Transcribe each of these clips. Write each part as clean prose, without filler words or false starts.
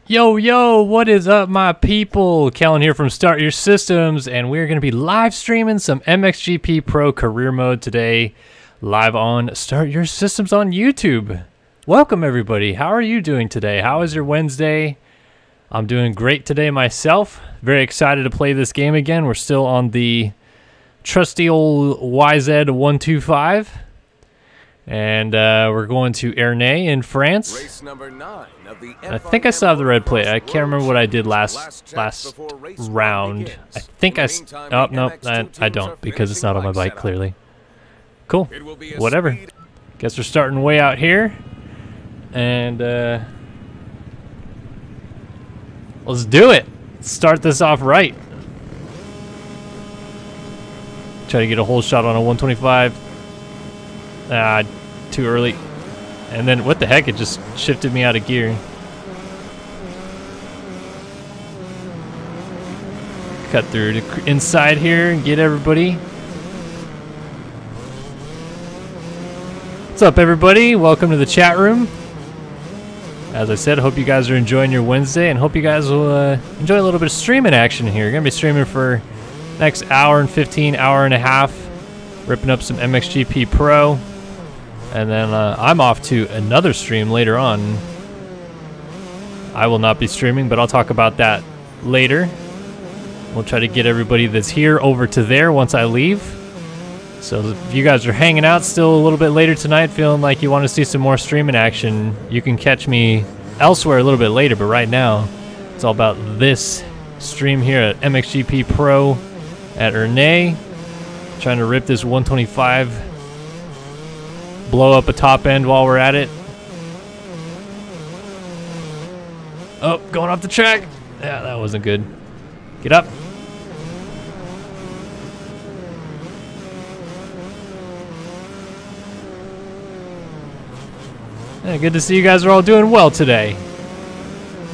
Yo, yo, what is up, my people? Kellen here from Start Your Systems, and we're going to be live streaming some MXGP Pro Career Mode today, live on Start Your Systems on YouTube. Welcome, everybody. How are you doing today? How is your Wednesday? I'm doing great today myself. Very excited to play this game again. We're still on the trusty old YZ125. And we're going to Ernay in France. Race number 9 of the I think I still have the red plate. I can't remember what I did last round. I think oh, no, I don't, because it's not on my bike, clearly. Cool. Whatever. Guess we're starting way out here. And let's do it. Let's start this off right. Try to get a whole shot on a 125. Too early. And then, what the heck, it just shifted me out of gear. Cut through to inside here and get everybody. What's up, everybody? Welcome to the chat room. As I said, hope you guys are enjoying your Wednesday, and hope you guys will enjoy a little bit of streaming action here. We're going to be streaming for next hour and 15, hour and a half, ripping up some MXGP Pro. And then I'm off to another stream later on. I will not be streaming, but I'll talk about that later. We'll try to get everybody that's here over to there once I leave. So if you guys are hanging out still a little bit later tonight, feeling like you want to see some more streaming action, you can catch me elsewhere a little bit later. But right now, it's all about this stream here at MXGP Pro at Ernay. Trying to rip this 125. Blow up a top end while we're at it. Oh, going off the track. Yeah, that wasn't good. Get up. Yeah, good to see you guys are all doing well today.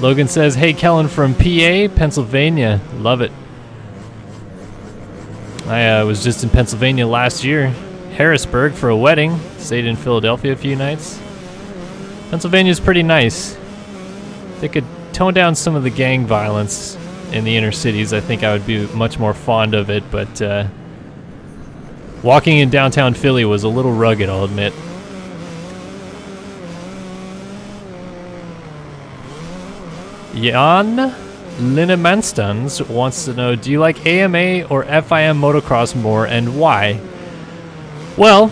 Logan says, hey, Kellen from PA, Pennsylvania. Love it. I was just in Pennsylvania last year. Harrisburg for a wedding. Stayed in Philadelphia a few nights. Pennsylvania's pretty nice. They could tone down some of the gang violence in the inner cities. I think I would be much more fond of it, but walking in downtown Philly was a little rugged, I'll admit. Jan Linnemanstons wants to know, do you like AMA or FIM motocross more, and why? Well,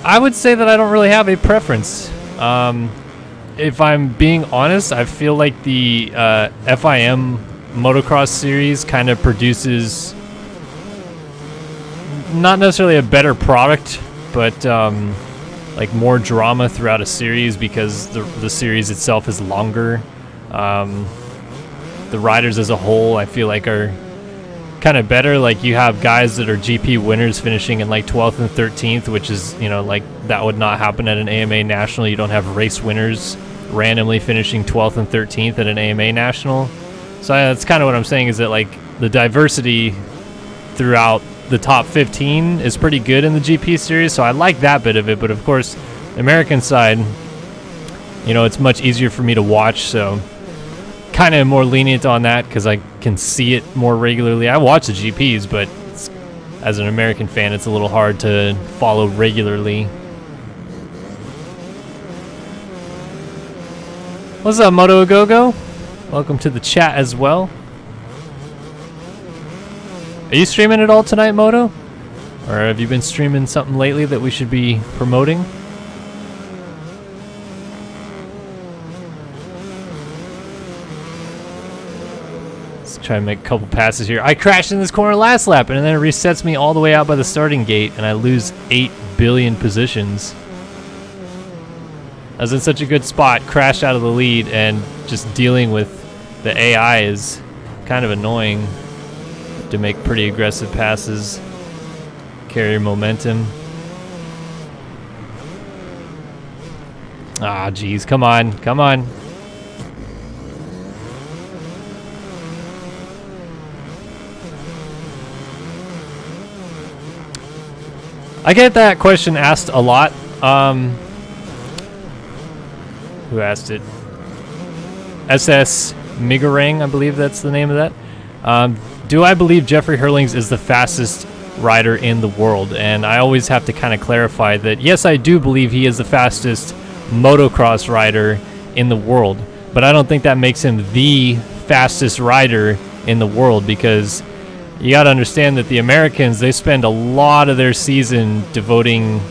I would say that I don't really have a preference. If I'm being honest, I feel like the FIM motocross series kind of produces not necessarily a better product, but like more drama throughout a series because the series itself is longer. The riders as a whole, I feel like, are kind of better. Like, you have guys that are GP winners finishing in like 12th and 13th, which is, you know, like that would not happen at an AMA National. You don't have race winners randomly finishing 12th and 13th at an AMA National. So that's kind of what I'm saying, is that like the diversity throughout the top 15 is pretty good in the GP series. So I like that bit of it, but of course, American side, you know, it's much easier for me to watch, so kind of more lenient on that because I can see it more regularly. I watch the GPs, but as an American fan, it's a little hard to follow regularly. What's up, Moto Agogo? Welcome to the chat as well. Are you streaming at all tonight, Moto? Or have you been streaming something lately that we should be promoting? Try and make a couple passes here. I crashed in this corner last lap, and then it resets me all the way out by the starting gate, and I lose 8 billion positions. I was in such a good spot, crashed out of the lead, and just dealing with the AI is kind of annoying. To make pretty aggressive passes, carry momentum. Ah, geez, come on, come on. I get that question asked a lot. Who asked it? SS Migarang, I believe that's the name of that. Do I believe Jeffrey Herlings is the fastest rider in the world? And I always have to kind of clarify that, yes, I do believe he is the fastest motocross rider in the world, but I don't think that makes him the fastest rider in the world, because you got to understand that the Americans, they spend a lot of their season devoting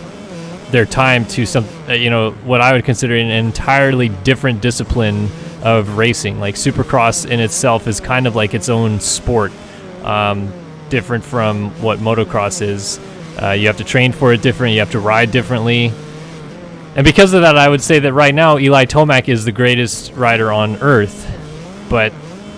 their time to some, you know, what I would consider an entirely different discipline of racing. Like Supercross in itself is kind of like its own sport, different from what motocross is. You have to train for it different, you have to ride differently. And because of that, I would say that right now Eli Tomac is the greatest rider on earth. But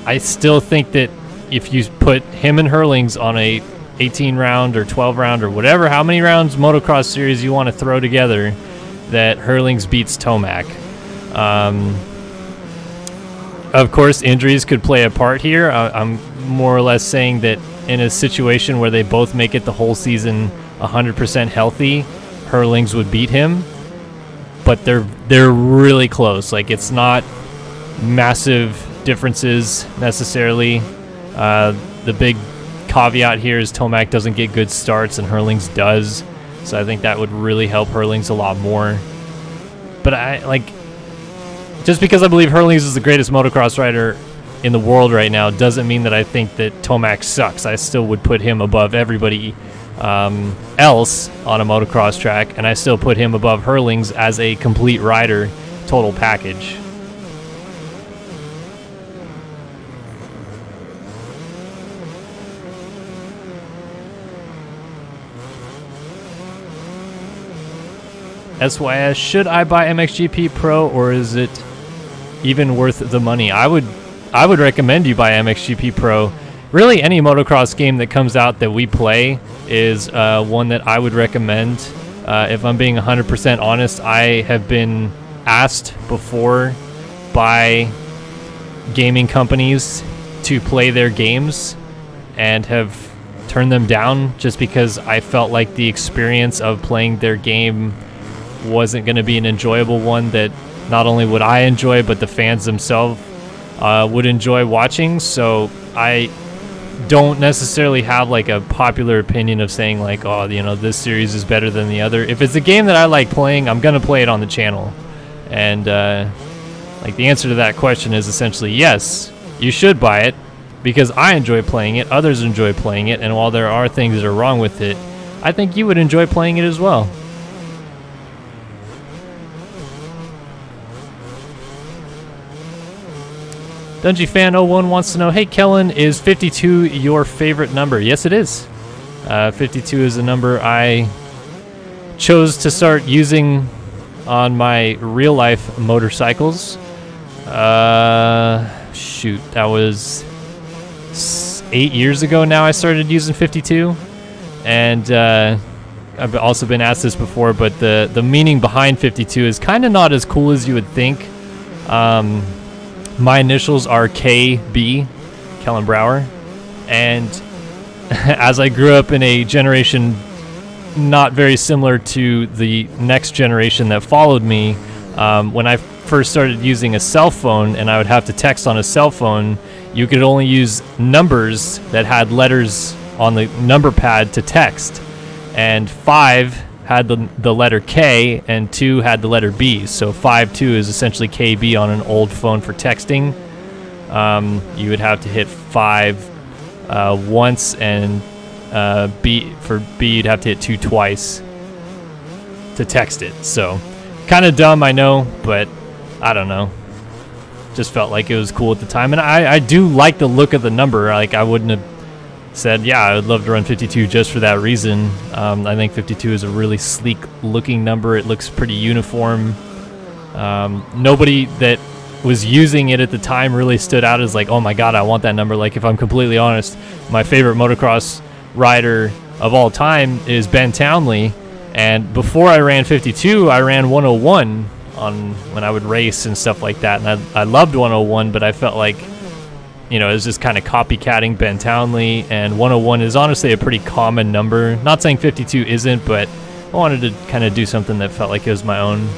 I still think that if you put him and Herlings on a 18 round or 12 round or whatever, how many rounds motocross series you want to throw together, that Herlings beats Tomac. Of course, injuries could play a part here. I'm more or less saying that in a situation where they both make it the whole season 100% healthy, Herlings would beat him. But they're really close. Like, it's not massive differences necessarily. The big caveat here is Tomac doesn't get good starts and Herlings does, so I think that would really help Herlings a lot more. But just because I believe Herlings is the greatest motocross rider in the world right now doesn't mean that I think that Tomac sucks. I still would put him above everybody else on a motocross track, and I still put him above Herlings as a complete rider, total package. SYS, should I buy MXGP Pro, or is it even worth the money? I would recommend you buy MXGP Pro. Really, any motocross game that comes out that we play is one that I would recommend. If I'm being 100% honest, I have been asked before by gaming companies to play their games and have turned them down just because I felt like the experience of playing their game wasn't going to be an enjoyable one that not only would I enjoy, but the fans themselves would enjoy watching. So I don't necessarily have like a popular opinion of saying like, oh, you know, this series is better than the other. If it's a game that I like playing, I'm going to play it on the channel. And like the answer to that question is essentially yes, you should buy it, because I enjoy playing it, others enjoy playing it, and while there are things that are wrong with it, I think you would enjoy playing it as well. Dungy Fan 01 wants to know, hey Kellen, is 52 your favorite number? Yes, it is. 52 is a number I chose to start using on my real life motorcycles. Shoot, that was 8 years ago now I started using 52. And I've also been asked this before, but the meaning behind 52 is kind of not as cool as you would think. My initials are KB, Kellen Brower, and as I grew up in a generation not very similar to the next generation that followed me, when I first started using a cell phone and I would have to text on a cell phone, you could only use numbers that had letters on the number pad to text, and 5 had the letter K and 2 had the letter B. So 52 is essentially KB on an old phone for texting. You would have to hit 5 once, and B you'd have to hit 2 twice to text it. So kind of dumb, I know, but I don't know. Just felt like it was cool at the time, and I do like the look of the number. Like, I wouldn't have said, yeah, I would love to run 52 just for that reason. I think 52 is a really sleek looking number. It looks pretty uniform. Nobody that was using it at the time really stood out as like, oh my god, I want that number. Like, if I'm completely honest, my favorite motocross rider of all time is Ben Townley, and before I ran 52, I ran 101 when I would race and stuff like that, and I loved 101, but I felt like, you know, it was just kind of copycatting Ben Townley, and 101 is honestly a pretty common number. Not saying 52 isn't, but I wanted to kind of do something that felt like it was my own.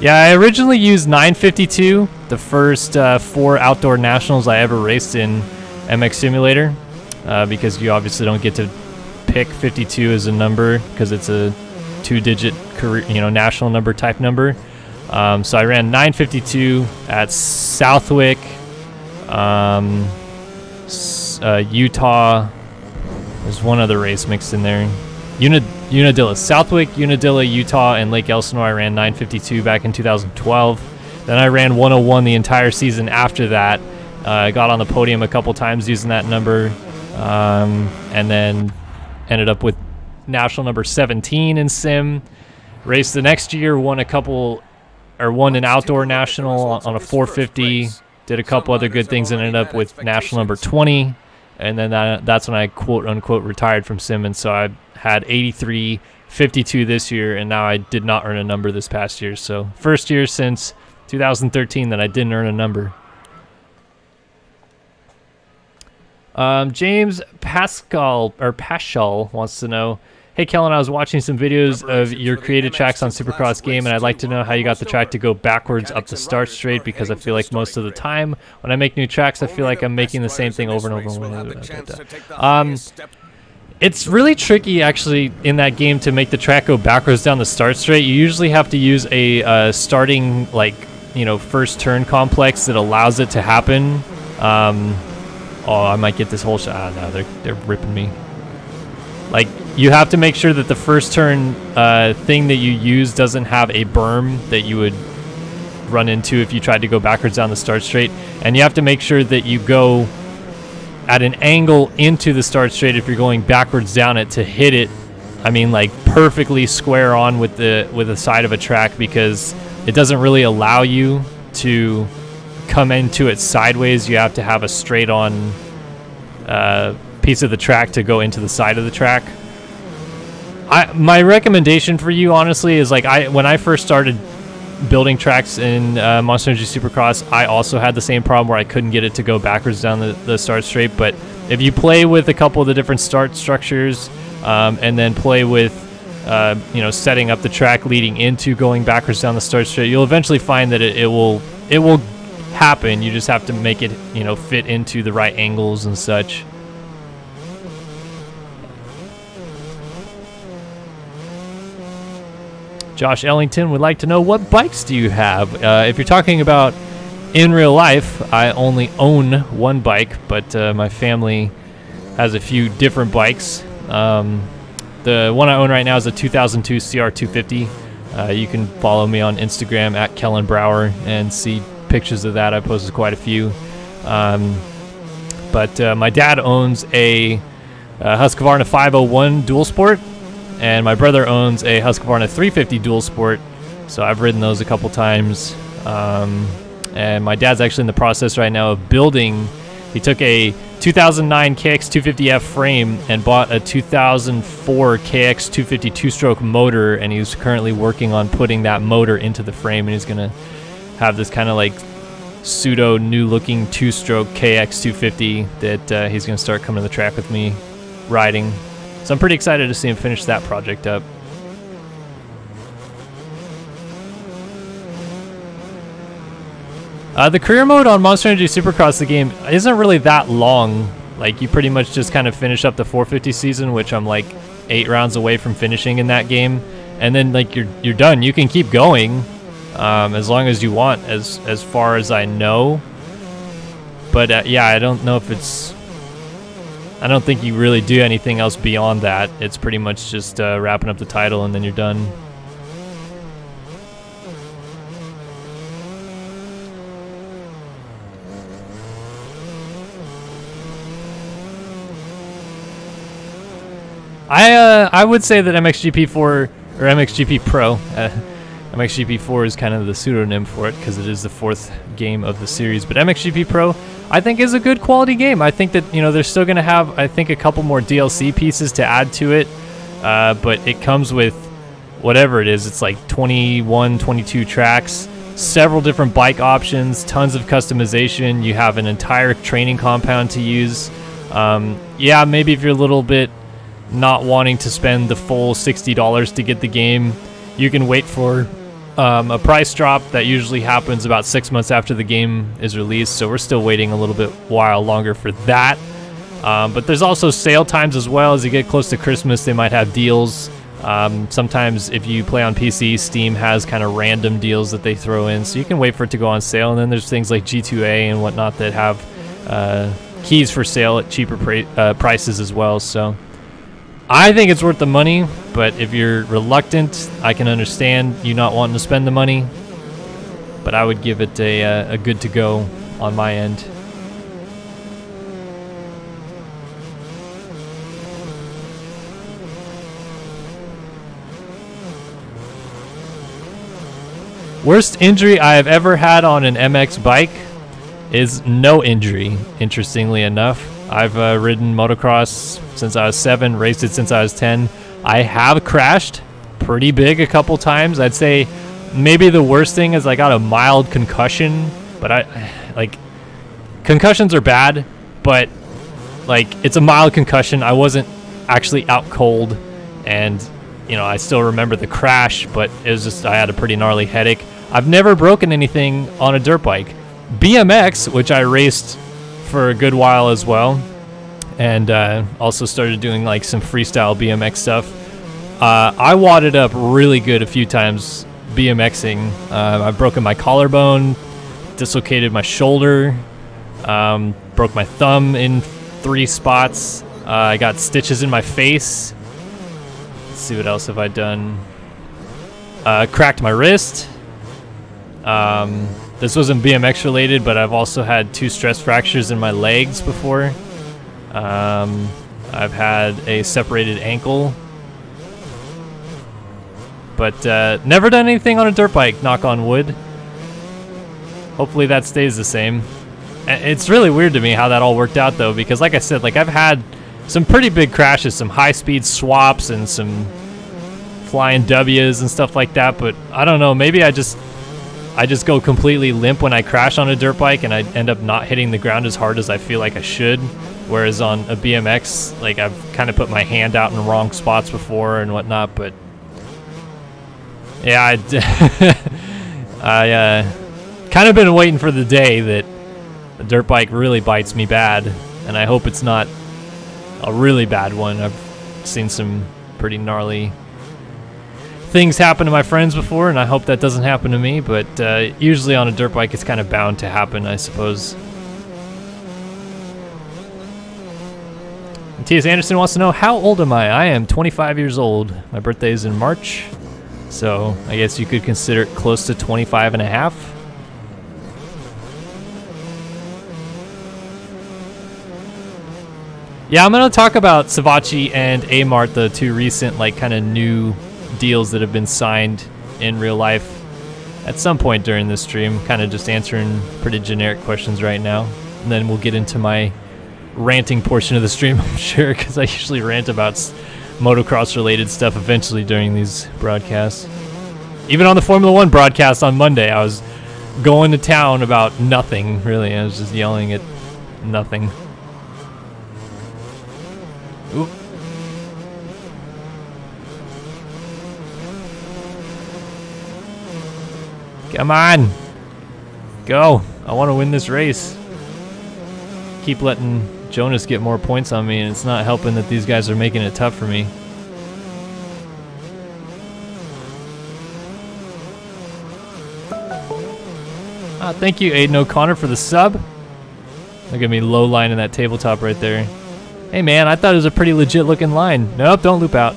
Yeah, I originally used 952, the first 4 outdoor nationals I ever raced in MX Simulator, because you obviously don't get to pick 52 as a number because it's a 2-digit career, national number type number. So I ran 952 at Southwick, Utah. There's one other race mixed in there. Unadilla, Southwick, Unadilla, Utah, and Lake Elsinore. I ran 952 back in 2012. Then I ran 101 the entire season after that. I got on the podium a couple times using that number, and then ended up with national number 17 in sim. Raced the next year, won an outdoor national on a 450. Did a couple other good things and ended up with national number 20. And then that's when I quote unquote retired from sim. And so I had 83, 52 this year, and now I did not earn a number this past year. So first year since 2013 that I didn't earn a number. James Paschal wants to know, hey Kellen, I was watching some videos of your created tracks on Supercross game, and I'd like to know how you got the track to go backwards up the start straight, because I feel like most of the time when I make new tracks, I feel like I'm making the same thing over and over and over. It's really tricky actually in that game to make the track go backwards down the start straight. You usually have to use a starting first turn complex that allows it to happen. Oh, I might get this whole shot. No, they're ripping me. Like, you have to make sure that the first turn thing that you use doesn't have a berm that you would run into if you tried to go backwards down the start straight. And you have to make sure that you go at an angle into the start straight if you're going backwards down it to hit it. I mean, like, perfectly square on with the side of a track, because it doesn't really allow you to come into it sideways. You have to have a straight on piece of the track to go into the side of the track. My recommendation for you, honestly, is like when I first started building tracks in Monster Energy Supercross, I also had the same problem where I couldn't get it to go backwards down the start straight. But if you play with a couple of the different start structures and then play with setting up the track leading into going backwards down the start straight, you'll eventually find that it will happen. You just have to make it fit into the right angles and such. Josh Ellington would like to know, what bikes do you have? If you're talking about in real life, I only own one bike, but my family has a few different bikes. The one I own right now is a 2002 CR250. You can follow me on Instagram at Kellen Brower and see pictures of that. I posted quite a few. But my dad owns a Husqvarna 501 Dual Sport, and my brother owns a Husqvarna 350 Dual Sport, so I've ridden those a couple times. And my dad's actually in the process right now of building. He took a 2009 KX250F frame and bought a 2004 KX250 two-stroke motor, and he's currently working on putting that motor into the frame, and he's going to have this kind of like pseudo new-looking two-stroke KX250 that he's going to start coming to the track with me riding. So I'm pretty excited to see him finish that project up. The career mode on Monster Energy Supercross, the game, isn't really that long. Like, you pretty much just kind of finish up the 450 season, which I'm like 8 rounds away from finishing in that game, and then like you're done. You can keep going as long as you want, as far as I know. But yeah, I don't know if it's. I don't think you really do anything else beyond that. It's pretty much just wrapping up the title and then you're done. I would say that MXGP4 or MXGP Pro, MXGP4 is kind of the pseudonym for it because it is the 4th game of the series. But MXGP Pro, I think, is a good quality game. I think that they're still going to have, I think, a couple more DLC pieces to add to it, but it comes with whatever it is. It's like 21, 22 tracks, several different bike options, tons of customization. You have an entire training compound to use. Yeah, maybe if you're a little bit not wanting to spend the full $60 to get the game, you can wait for a price drop that usually happens about 6 months after the game is released, so we're still waiting a little bit while longer for that. But there's also sale times as well. As you get close to Christmas, they might have deals. Sometimes if you play on PC, Steam has kind of random deals that they throw in, so you can wait for it to go on sale. And then there's things like G2A and whatnot that have keys for sale at cheaper prices as well. So I think it's worth the money, but if you're reluctant, I can understand you not wanting to spend the money. But I would give it a good to go on my end. Worst injury I have ever had on an MX bike is no injury, interestingly enough. I've ridden motocross since I was 7, raced it since I was 10. I have crashed pretty big a couple times. I'd say maybe the worst thing is I got a mild concussion, but concussions are bad, but like it's a mild concussion. I wasn't actually out cold, and you know, I still remember the crash, but it was just, I had a pretty gnarly headache. I've never broken anything on a dirt bike. BMX, which I raced for a good while as well, and also started doing like some freestyle BMX stuff. I wadded up really good a few times BMXing. I've broken my collarbone, dislocated my shoulder, broke my thumb in 3 spots. I got stitches in my face. Let's see, what else have I done? Cracked my wrist. This wasn't BMX related, but I've also had 2 stress fractures in my legs before. I've had a separated ankle, but never done anything on a dirt bike, knock on wood. Hopefully that stays the same. It's really weird to me how that all worked out though, because like I said, like I've had some pretty big crashes, some high speed swaps and some flying W's and stuff like that, but I don't know, maybe I just go completely limp when I crash on a dirt bike, and I end up not hitting the ground as hard as I feel like I should. Whereas on a BMX, like I've kind of put my hand out in the wrong spots before and whatnot, but yeah, I kind of been waiting for the day that the dirt bike really bites me bad, and I hope it's not a really bad one. I've seen some pretty gnarly things happen to my friends before, and I hope that doesn't happen to me, but usually on a dirt bike it's kind of bound to happen, I suppose. T.S. Anderson wants to know, how old am I? I am 25 years old. My birthday is in March, so I guess you could consider it close to 25 and a half. Yeah, I'm going to talk about Savachi and Amart, the 2 recent like kind of new deals that have been signed in real life at some point during this stream. Kind of just answering pretty generic questions right now, and then we'll get into my ranting portion of the stream, I'm sure, because I usually rant about motocross related stuff eventually during these broadcasts. Even on the Formula 1 broadcast on Monday, I was going to town about nothing, really. I was just yelling at nothing. Ooh. Come on. Go. I want to win this race. Keep letting Jonas get more points on me, and it's not helping that these guys are making it tough for me. Thank you, Aiden O'Connor, for the sub. Look at me low line in that tabletop right there. Hey man, I thought it was a pretty legit looking line. Nope, don't loop out.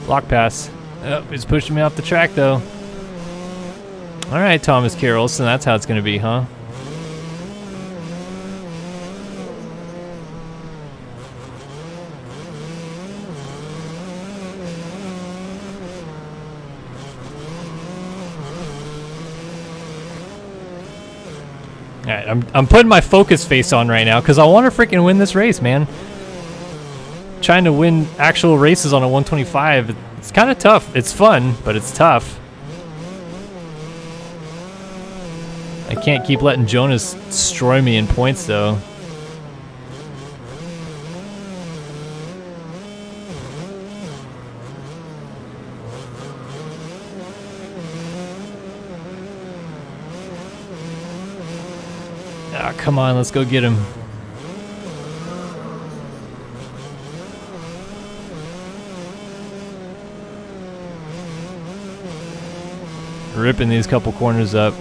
Block pass. Oh, he's pushing me off the track though. Alright, Thomas Carroll, so that's how it's gonna be, huh? Alright, I'm putting my focus face on right now because I want to freaking win this race, man. Trying to win actual races on a 125, it's kind of tough. It's fun, but it's tough. I can't keep letting Jonas destroy me in points, though. Ah, come on, let's go get him. Ripping these couple corners up.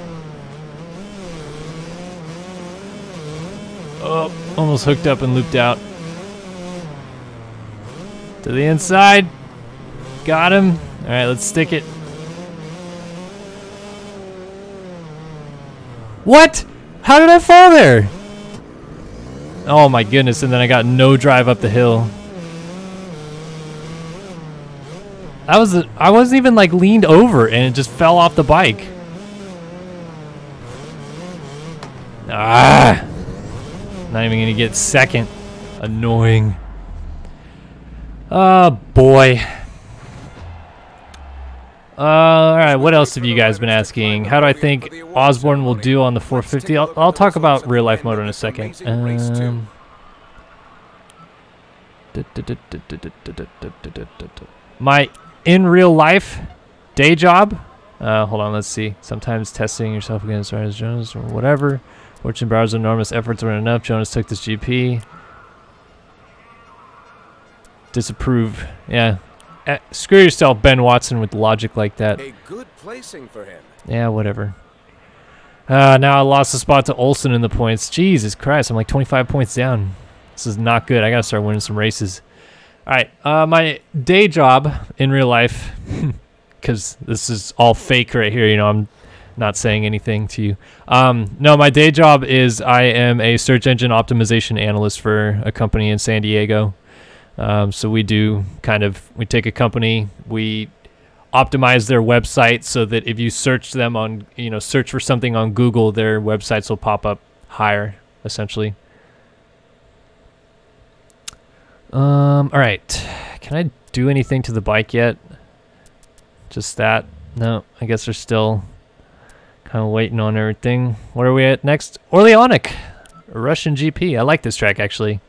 Oh, almost hooked up and looped out. To the inside. Got him. All right, let's stick it. What? How did I fall there? Oh my goodness, and then I got no drive up the hill. I wasn't even like leaned over and it just fell off the bike. Ah! Not even gonna get second. Annoying. Oh boy. Alright, what else have you guys been asking? How do I think Osborne will do on the 450? I'll talk about real life moto in a second. My in real life day job. Hold on, let's see. Sometimes testing yourself against Riders Jonas or whatever. Fortune Brower's enormous efforts weren't enough. Jonas took this GP. Disapprove. Yeah. Screw yourself, Ben Watson, with logic like that. A good placing for him. Yeah, whatever. Now I lost the spot to Olsen in the points. Jesus Christ, I'm like 25 points down. This is not good. I gotta start winning some races. Alright, my day job in real life, because this is all fake right here, you know, I'm not saying anything to you. No, my day job is I am a search engine optimization analyst for a company in San Diego. So we do we take a company, we optimize their website so that if you search them on, you know, search for something on Google, their websites will pop up higher, essentially. All right, can I do anything to the bike yet? Just that? No, I guess they're still kind of waiting on everything. Where are we at next? Orleanic, Russian GP. I like this track, actually.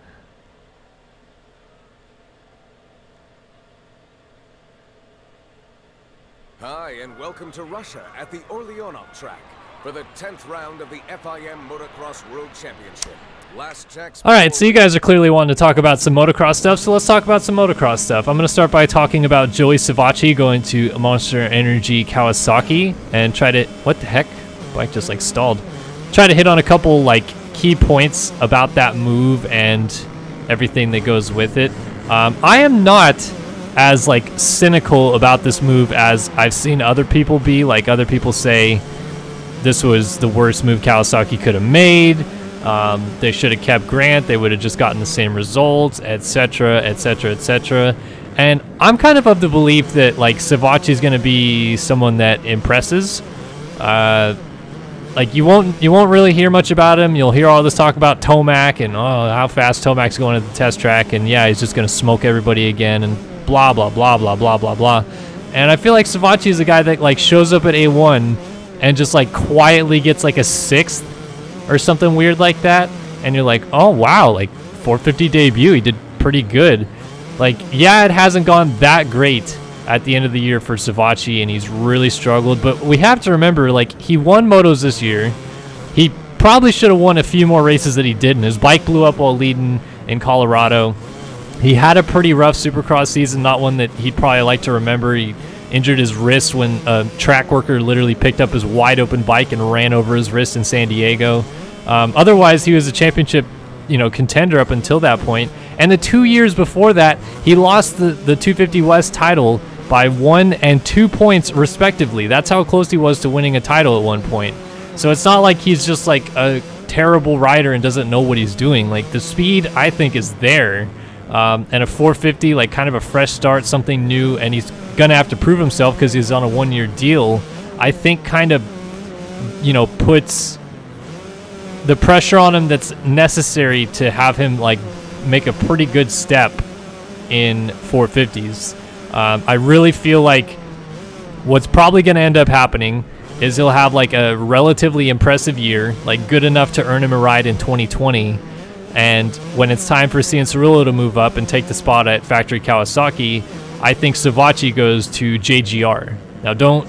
Hi, and welcome to Russia at the Orleanic track for the 10th round of the FIM Motocross World Championship. Last checks. All right, so you guys are clearly wanting to talk about some motocross stuff, so let's talk about some motocross stuff. I'm going to start by talking about Joey Savacci going to Monster Energy Kawasaki and try to... What the heck? Bike just like stalled. Try to hit on a couple like key points about that move and everything that goes with it. I am not as like cynical about this move as I've seen other people be. Like other people say this was the worst move Kawasaki could have made. They should have kept Grant. They would have just gotten the same results, etc., etc., etc. And I'm kind of the belief that like Savacci is going to be someone that impresses. Like you won't really hear much about him. You'll hear all this talk about Tomac and oh how fast Tomac's going at the test track, and yeah, he's just going to smoke everybody again and blah blah blah blah blah blah blah. And I feel like Savacci is a guy that like shows up at A1 and just like quietly gets like a 6th or something weird like that, and you're like, oh wow, like 450 debut, he did pretty good. Like yeah, it hasn't gone that great at the end of the year for Savacci, and he's really struggled, but we have to remember like he won motos this year. He probably should have won a few more races that he didn't. His bike blew up while leading in Colorado. He had a pretty rough Supercross season, not one that he'd probably like to remember. He injured his wrist when a track worker literally picked up his wide open bike and ran over his wrist in San Diego. Otherwise, he was a championship, you know, contender up until that point. And the 2 years before that, he lost the 250 West title by 1 and 2 points respectively. That's how close he was to winning a title at one point. So it's not like he's just like a terrible rider and doesn't know what he's doing. Like the speed, I think, is there. And a 450, like kind of a fresh start, something new, and he's gonna have to prove himself because he's on a 1-year deal. I think kind of, you know, puts the pressure on him that's necessary to have him like make a pretty good step in 450s. I really feel like what's probably gonna end up happening is he'll have like a relatively impressive year, like good enough to earn him a ride in 2020. And when it's time for Cianciarulo to move up and take the spot at Factory Kawasaki, I think Savatgy goes to JGR. Now don't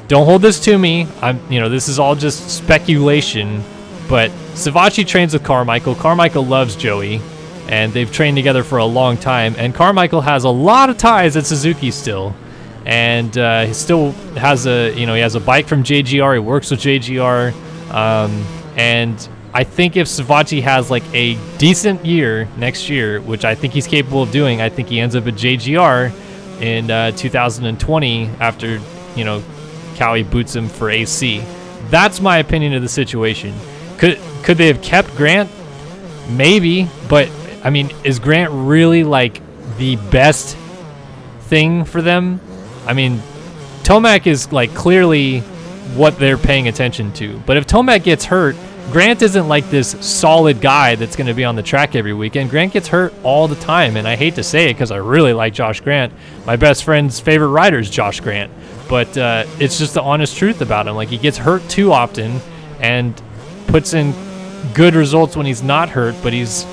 hold this to me. This is all just speculation, but Savatgy trains with Carmichael. Carmichael loves Joey, and they've trained together for a long time. And Carmichael has a lot of ties at Suzuki still, and he still has he has a bike from JGR. He works with JGR, and I think if Savatgy has like a decent year next year, which I think he's capable of doing, I think he ends up at JGR in 2020 after Cowie boots him for AC. That's my opinion of the situation. Could they have kept Grant? Maybe, but I mean, is Grant really like the best thing for them? I mean, Tomac is like clearly what they're paying attention to. But if Tomac gets hurt, Grant isn't like this solid guy that's going to be on the track every weekend. Grant gets hurt all the time, and I hate to say it because I really like Josh Grant. My best friend's favorite rider is Josh Grant, but it's just the honest truth about him. Like, he gets hurt too often and puts in good results when he's not hurt, but he's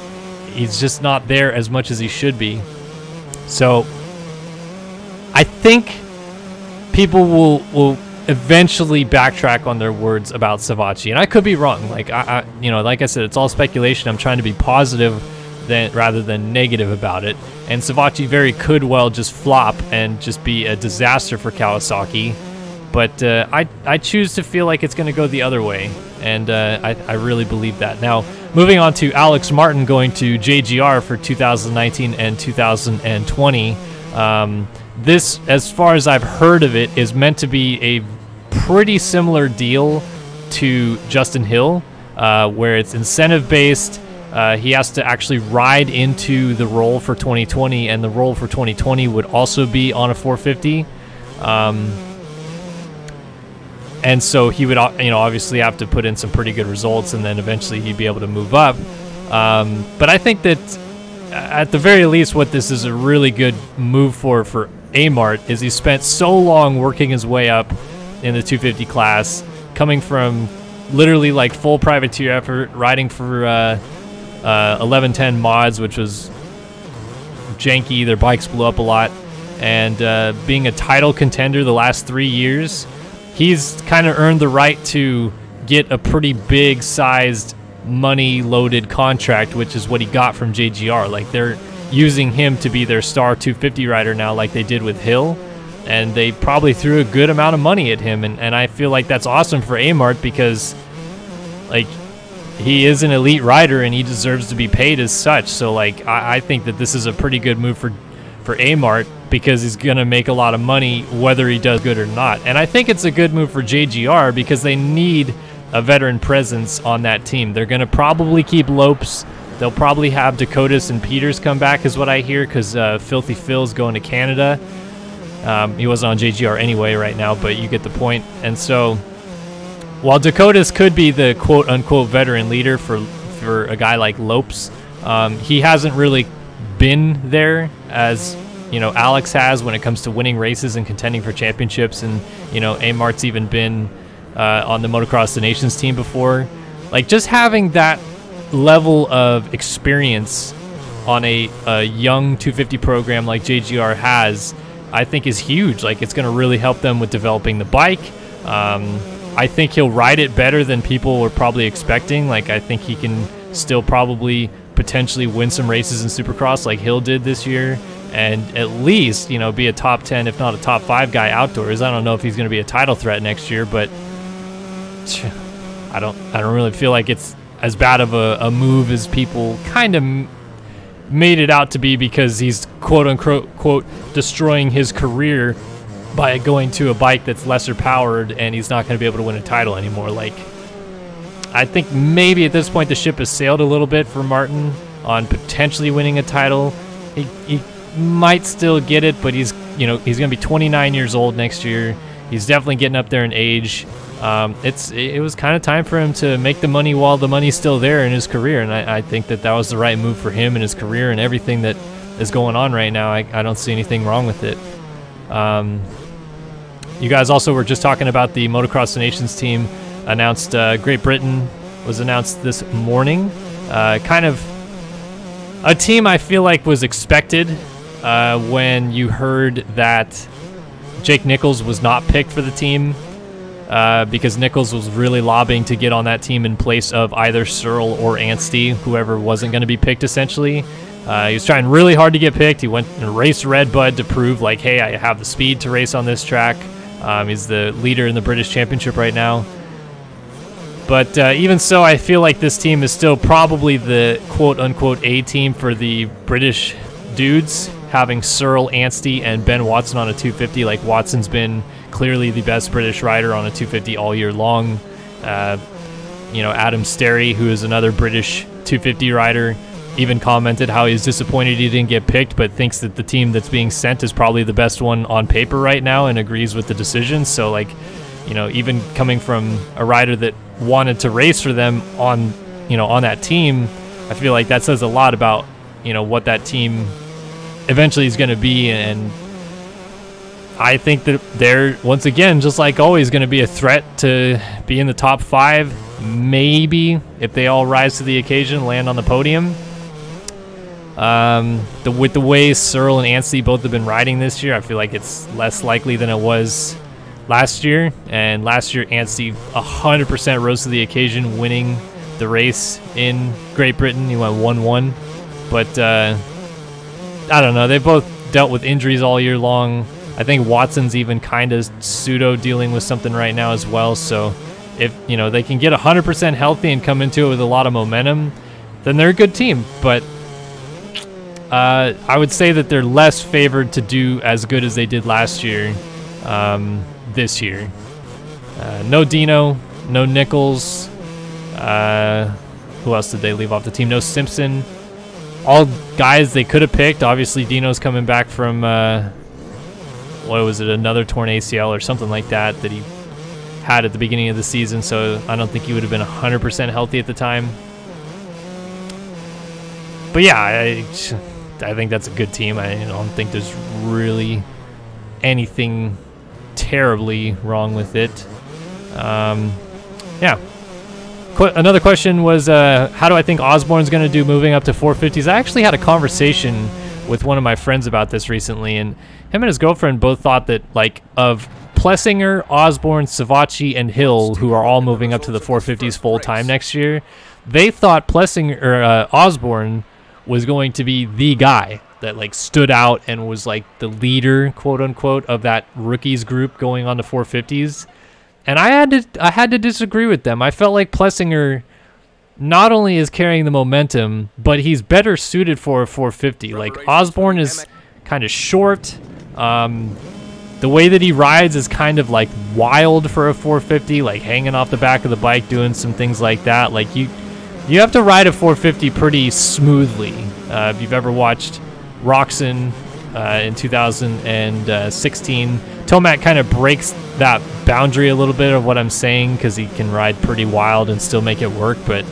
just not there as much as he should be. So I think people will eventually backtrack on their words about Savatgy, and I could be wrong. Like like I said, it's all speculation. I'm trying to be positive rather than negative about it. And Savatgy could well just flop and just be a disaster for Kawasaki. But I choose to feel like it's going to go the other way, and I really believe that. Now, moving on to Alex Martin going to JGR for 2019 and 2020. This, as far as I've heard of it, is meant to be a pretty similar deal to Justin Hill, where it's incentive-based. He has to actually ride into the role for 2020, and the role for 2020 would also be on a 450. And so he would, obviously have to put in some pretty good results, and then eventually he'd be able to move up. But I think that at the very least, what this is a really good move for Amart is he spent so long working his way up in the 250 class, coming from literally like full privateer effort, riding for 1110 mods, which was janky. Their bikes blew up a lot, and being a title contender the last 3 years. He's kind of earned the right to get a pretty big sized money loaded contract, which is what he got from JGR. Like, they're using him to be their star 250 rider now, like they did with Hill, and they probably threw a good amount of money at him, and I feel like that's awesome for Amart, because like, he is an elite rider and he deserves to be paid as such. So like, I think that this is a pretty good move for Amart, because he's going to make a lot of money whether he does good or not. And I think it's a good move for JGR because they need a veteran presence on that team. They're going to probably keep Lopes. They'll probably have Dakotas and Peters come back, is what I hear, because Filthy Phil's going to Canada. He wasn't on JGR anyway right now, but you get the point. And so while Dakotas could be the quote-unquote veteran leader for a guy like Lopes, he hasn't really been there as Alex has when it comes to winning races and contending for championships. And Amart's even been on the Motocross the Nations team before. Like, just having that level of experience on a young 250 program like JGR has, I think is huge. Like, it's going to really help them with developing the bike. I think he'll ride it better than people were probably expecting. Like, I think he can still probably potentially win some races in Supercross like Hill did this year, and at least be a top 10 if not a top 5 guy outdoors. I don't know if he's going to be a title threat next year, but I don't really feel like it's as bad of a move as people kind of made it out to be, because he's quote-unquote destroying his career by going to a bike that's lesser powered, and he's not going to be able to win a title anymore. Like, I think maybe at this point the ship has sailed a little bit for Martin on potentially winning a title. He might still get it, but he's going to be 29 years old next year. He's definitely getting up there in age. It was kind of time for him to make the money while the money's still there in his career, and I think that was the right move for him and his career and everything that is going on right now. I don't see anything wrong with it. You guys also were just talking about the Motocross the Nations team announced. Great Britain was announced this morning. Kind of a team I feel like was expected when you heard that Jake Nichols was not picked for the team, because Nichols was really lobbying to get on that team in place of either Searle or Anstey, whoever wasn't going to be picked essentially. He was trying really hard to get picked. He went and raced Redbud to prove like, hey, I have the speed to race on this track. He's the leader in the British Championship right now. But even so, I feel like this team is still probably the quote-unquote A team for the British dudes, having Searle, Anstey, and Ben Watson on a 250. Like, Watson's been clearly the best British rider on a 250 all year long. You know, Adam Sterry, who is another British 250 rider, even commented how he's disappointed he didn't get picked, but thinks that the team that's being sent is probably the best one on paper right now and agrees with the decision. So, like, you know, even coming from a rider that wanted to race for them on, you know, on that team, I feel like that says a lot about, you know, what that team eventually is going to be. And I think that they're, once again, just like always, going to be a threat to be in the top 5, maybe, if they all rise to the occasion, land on the podium. With the way Searle and Anstey both have been riding this year, I feel like it's less likely than it was last year. And last year, Anstey 100% rose to the occasion, winning the race in Great Britain. He went 1-1. But I don't know. They both dealt with injuries all year long. I think Watson's even kind of pseudo dealing with something right now as well. So if, you know, they can get 100% healthy and come into it with a lot of momentum, then they're a good team. But I would say that they're less favored to do as good as they did last year this year. No Dino, no Nichols. Who else did they leave off the team? No Simpson. All guys they could have picked. Obviously, Dino's coming back from, what was it, another torn ACL or something like that he had at the beginning of the season, so I don't think he would have been 100% healthy at the time. But yeah, I think that's a good team. I don't think there's really anything terribly wrong with it. Yeah. Another question was, how do I think Osborne's going to do moving up to 450s? I actually had a conversation with one of my friends about this recently, and him and his girlfriend both thought that, like, of Plessinger, Osborne, Savacci, and Hill, who are all moving up to the 450s full-time next year, they thought Osborne was going to be the guy that, like, stood out and was, like, the leader, quote-unquote, of that rookies group going on to 450s. And I had to disagree with them. I felt like Plessinger not only is carrying the momentum, but he's better suited for a 450. Like, Osborne is kind of short. The way that he rides is kind of, like, wild for a 450, like hanging off the back of the bike, doing some things like that. Like, you have to ride a 450 pretty smoothly. If you've ever watched Roxon in 2016, Tomac kind of breaks that boundary a little bit of what I'm saying, because he can ride pretty wild and still make it work. But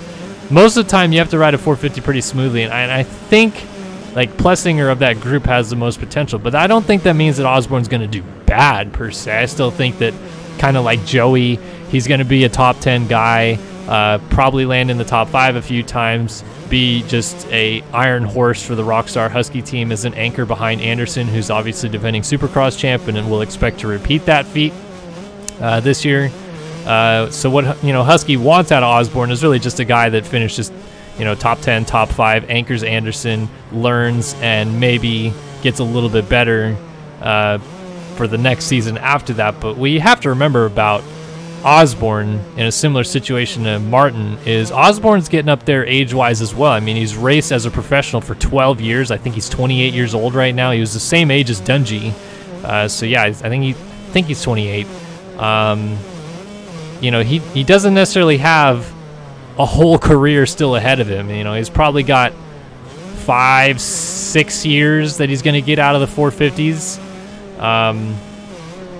most of the time, you have to ride a 450 pretty smoothly, and I think, like, Plessinger of that group has the most potential. But I don't think that means that Osborne's going to do bad, per se. I still think that, kind of like Joey, he's going to be a top 10 guy, probably land in the top 5 a few times, be just a iron horse for the Rockstar Husky team as an anchor behind Anderson, who's obviously defending Supercross champion and will expect to repeat that feat this year. So what, you know, Husky wants out of Osborne is really just a guy that finishes, you know, top 10, top 5, anchors Anderson, learns, and maybe gets a little bit better for the next season after that. But we have to remember about Osborne in a similar situation to Martin is Osborne's getting up there age-wise as well. I mean, he's raced as a professional for 12 years. I think he's 28 years old right now. He was the same age as Dungey. So yeah, I think he's 28. You know, he doesn't necessarily have a whole career still ahead of him. You know, he's probably got 5-6 years that he's going to get out of the 450s.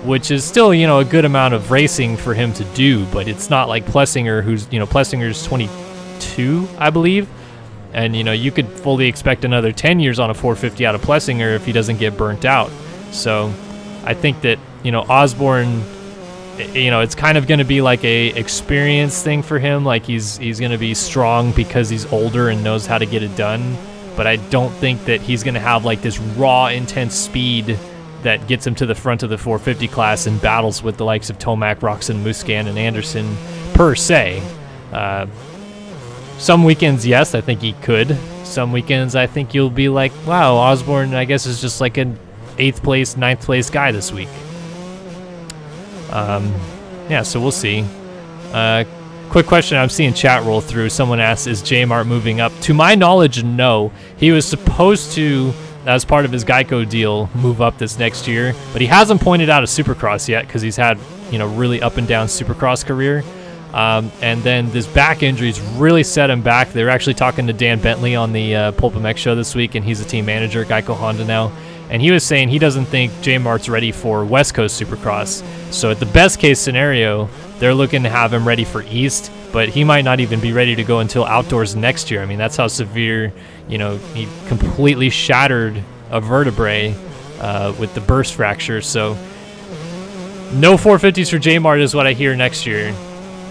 Which is still, you know, a good amount of racing for him to do, but it's not like Plessinger, who's, you know, Plessinger's 22, I believe, and, you know, you could fully expect another 10 years on a 450 out of Plessinger if he doesn't get burnt out. So I think that you know, Osborne, you know, it's kind of going to be like a experience thing for him. Like he's going to be strong because he's older and knows how to get it done. But I don't think that he's going to have like this raw, intense speed that gets him to the front of the 450 class and battles with the likes of Tomac, Roczen, Musquin, and Anderson per se. Some weekends, yes, I think he could. Some weekends, I think you'll be like, wow, Osborne, I guess, is just like an 8th place, 9th place guy this week. Yeah, so we'll see. Quick question I'm seeing chat roll through. Someone asked, is J-Mart moving up? To my knowledge, no. He was supposed to, as part of his Geico deal, move up this next year, but he hasn't pointed out a Supercross yet because he's had, you know, really up and down Supercross career. And then this back injury's really set him back. They were actually talking to Dan Bentley on the Pulp MX show this week, and he's a team manager at Geico Honda now. And he was saying he doesn't think J-Mart's ready for West Coast Supercross. So at the best case scenario, they're looking to have him ready for East, but he might not even be ready to go until outdoors next year. I mean, that's how severe, you know, he completely shattered a vertebrae with the burst fracture. So no 450s for J-Mart is what I hear next year.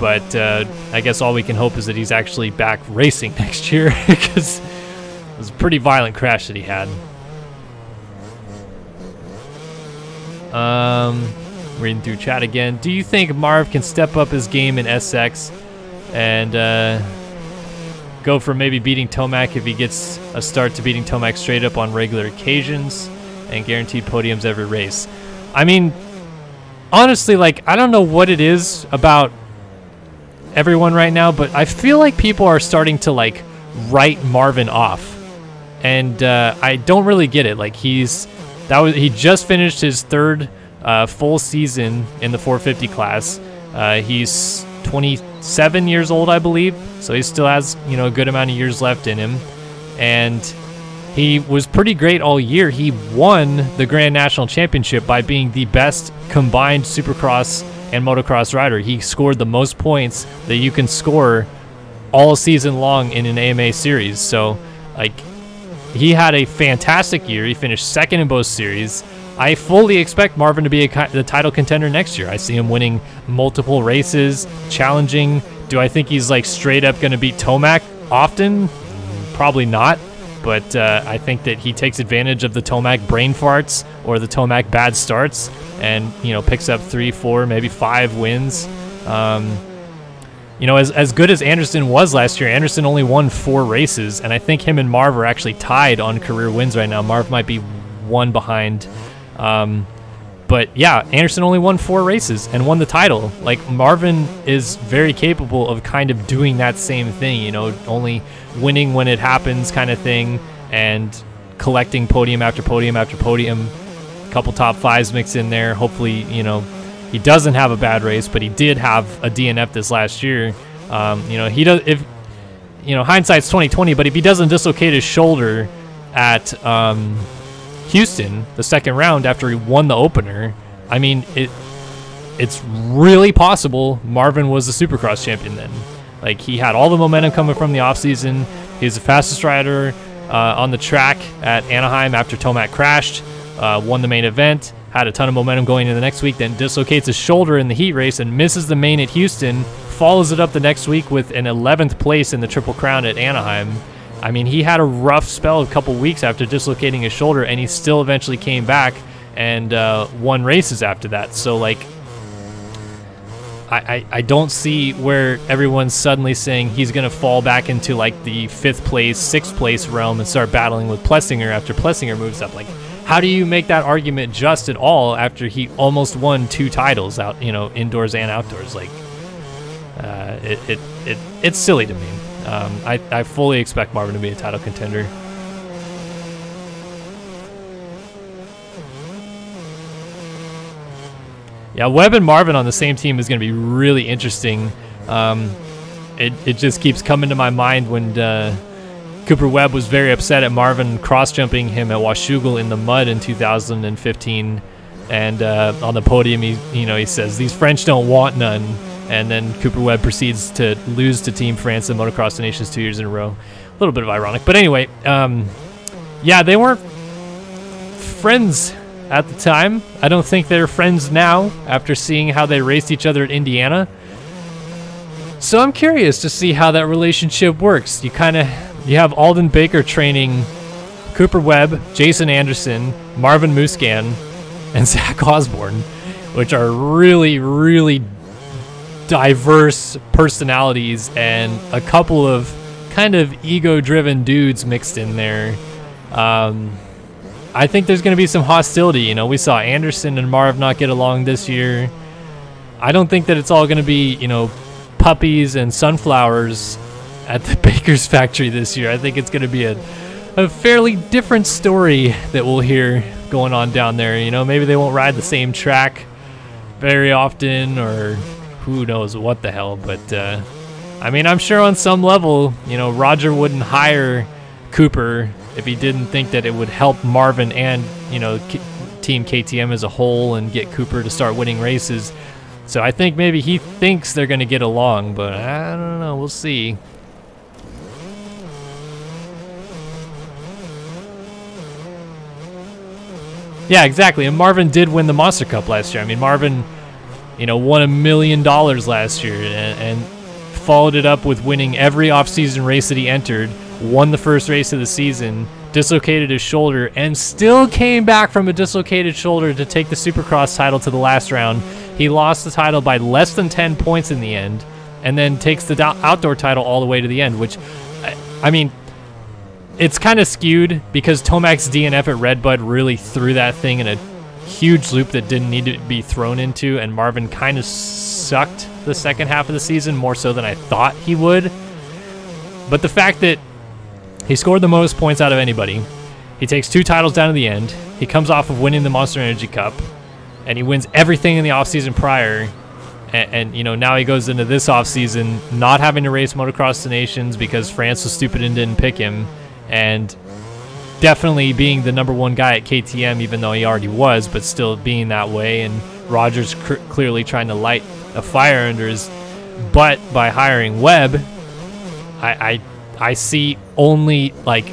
But I guess all we can hope is that he's actually back racing next year because it was a pretty violent crash that he had. Reading through chat again. Do you think Marv can step up his game in SX and go for maybe beating Tomac if he gets a start to beating Tomac straight up on regular occasions and guaranteed podiums every race? I mean, honestly, like, I don't know what it is about everyone right now, but I feel like people are starting to like write Marvin off, and I don't really get it. Like he just finished his 3rd full season in the 450 class. He's 27 years old, I believe, so he still has, you know, a good amount of years left in him, and he was pretty great all year. He won the Grand National Championship by being the best combined Supercross and motocross rider. He scored the most points that you can score all season long in an AMA series. So, like, he had a fantastic year. He finished 2nd in both series. I fully expect Marvin to be the title contender next year. I see him winning multiple races, challenging. Do I think he's like straight up going to beat Tomac often? Probably not. But I think that he takes advantage of the Tomac brain farts or the Tomac bad starts, and, you know, picks up 3, 4, maybe 5 wins. You know, as good as Anderson was last year, Anderson only won 4 races, and I think him and Marv are actually tied on career wins right now. Marv might be 1 behind. But yeah, Anderson only won 4 races and won the title. Like, Marvin is very capable of kind of doing that same thing, you know, only winning when it happens kind of thing, and collecting podium after podium after podium. A couple top 5s mixed in there. Hopefully, you know, he doesn't have a bad race, but he did have a DNF this last year. You know, he does, if, you know, hindsight's 20/20, but if he doesn't dislocate his shoulder at Houston, the 2nd round after he won the opener, I mean, it's really possible Marvin was the Supercross champion then. Like, he had all the momentum coming from the offseason. He's the fastest rider on the track at Anaheim after Tomac crashed, won the main event, had a ton of momentum going into the next week, then dislocates his shoulder in the heat race and misses the main at Houston, follows it up the next week with an 11th place in the Triple Crown at Anaheim. I mean, he had a rough spell a couple weeks after dislocating his shoulder, and he still eventually came back and won races after that. So, like, I don't see where everyone's suddenly saying he's going to fall back into, like, the 5th place, 6th place realm and start battling with Plessinger after Plessinger moves up. Like, how do you make that argument just at all after he almost won 2 titles out, you know, indoors and outdoors? Like, it's silly to me. I fully expect Marvin to be a title contender. Yeah, Webb and Marvin on the same team is going to be really interesting. It just keeps coming to my mind when Cooper Webb was very upset at Marvin cross-jumping him at Washougal in the mud in 2015, and on the podium he says, "These French don't want none." And then Cooper Webb proceeds to lose to Team France in Motocross of Nations 2 years in a row. A little bit of ironic. But anyway, yeah, they weren't friends at the time. I don't think they're friends now after seeing how they raced each other at Indiana. So I'm curious to see how that relationship works. You have Alden Baker training Cooper Webb, Jason Anderson, Marvin Muscan, and Zach Osborne, which are really, really diverse personalities and a couple of kind of ego-driven dudes mixed in there. I think there's going to be some hostility. You know, we saw Anderson and Marv not get along this year. I don't think that it's all going to be, you know, puppies and sunflowers at the Baker's factory this year. I think it's going to be a fairly different story that we'll hear going on down there. You know, maybe they won't ride the same track very often, or who knows what the hell. But I mean, I'm sure on some level, you know, Roger wouldn't hire Cooper if he didn't think that it would help Marvin and, you know, Team KTM as a whole and get Cooper to start winning races. So I think maybe he thinks they're going to get along, but I don't know. We'll see. Yeah, exactly. And Marvin did win the Monster Cup last year. I mean, Marvin, you know, won $1 million last year and followed it up with winning every off-season race that he entered, won the first race of the season, dislocated his shoulder, and still came back from a dislocated shoulder to take the Supercross title to the last round. He lost the title by less than 10 points in the end, and then takes the outdoor title all the way to the end, which, I mean, it's kind of skewed because Tomac's DNF at Redbud really threw that thing in a huge loop that didn't need to be thrown into, and Marvin kind of sucked the second half of the season, more so than I thought he would. But the fact that he scored the most points out of anybody, he takes 2 titles down to the end, he comes off of winning the Monster Energy Cup, and he wins everything in the offseason prior, and you know, now he goes into this offseason not having to race Motocross the Nations because France was stupid and didn't pick him, and definitely being the #1 guy at KTM, even though he already was, but still being that way, and Rogers clearly trying to light a fire under his butt by hiring Webb. I see only like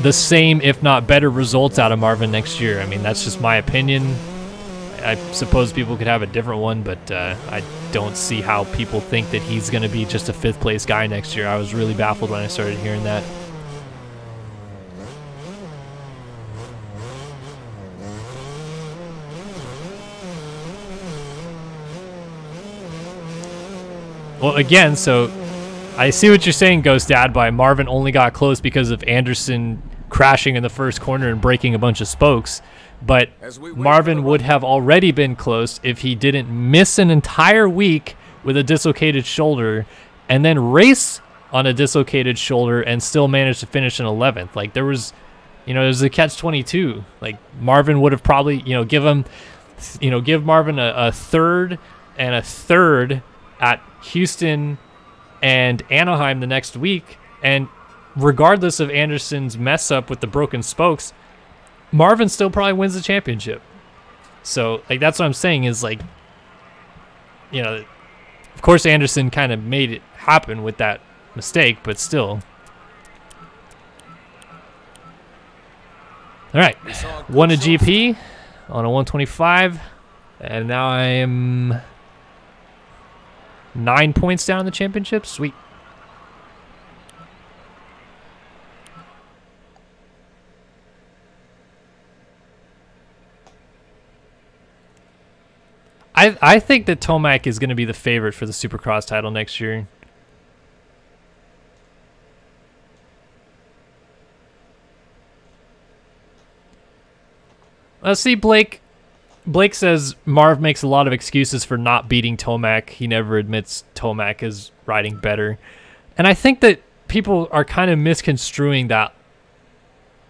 the same, if not better, results out of Marvin next year. I mean, that's just my opinion. I suppose people could have a different one, but I don't see how people think that he's going to be just a 5th place guy next year. I was really baffled when I started hearing that. Well, again, so I see what you're saying, Ghost Dad, by Marvin only got close because of Anderson crashing in the first corner and breaking a bunch of spokes. But Marvin would have already been close if he didn't miss an entire week with a dislocated shoulder and then race on a dislocated shoulder and still manage to finish in 11th. Like, there was, you know, there's a catch-22. Like, Marvin would have probably, you know, give Marvin a third and a third at Houston and Anaheim the next week, and regardless of Anderson's mess up with the broken spokes, Marvin still probably wins the championship. So, like, that's what I'm saying is, like, you know, of course Anderson kind of made it happen with that mistake, but still. All right, won a GP on a 125, and now I am 9 points down in the championship. Sweet. I think that Tomac is going to be the favorite for the Supercross title next year. Let's see, Blake. Blake says Marv makes a lot of excuses for not beating Tomac. He never admits Tomac is riding better. And I think that people are kind of misconstruing that,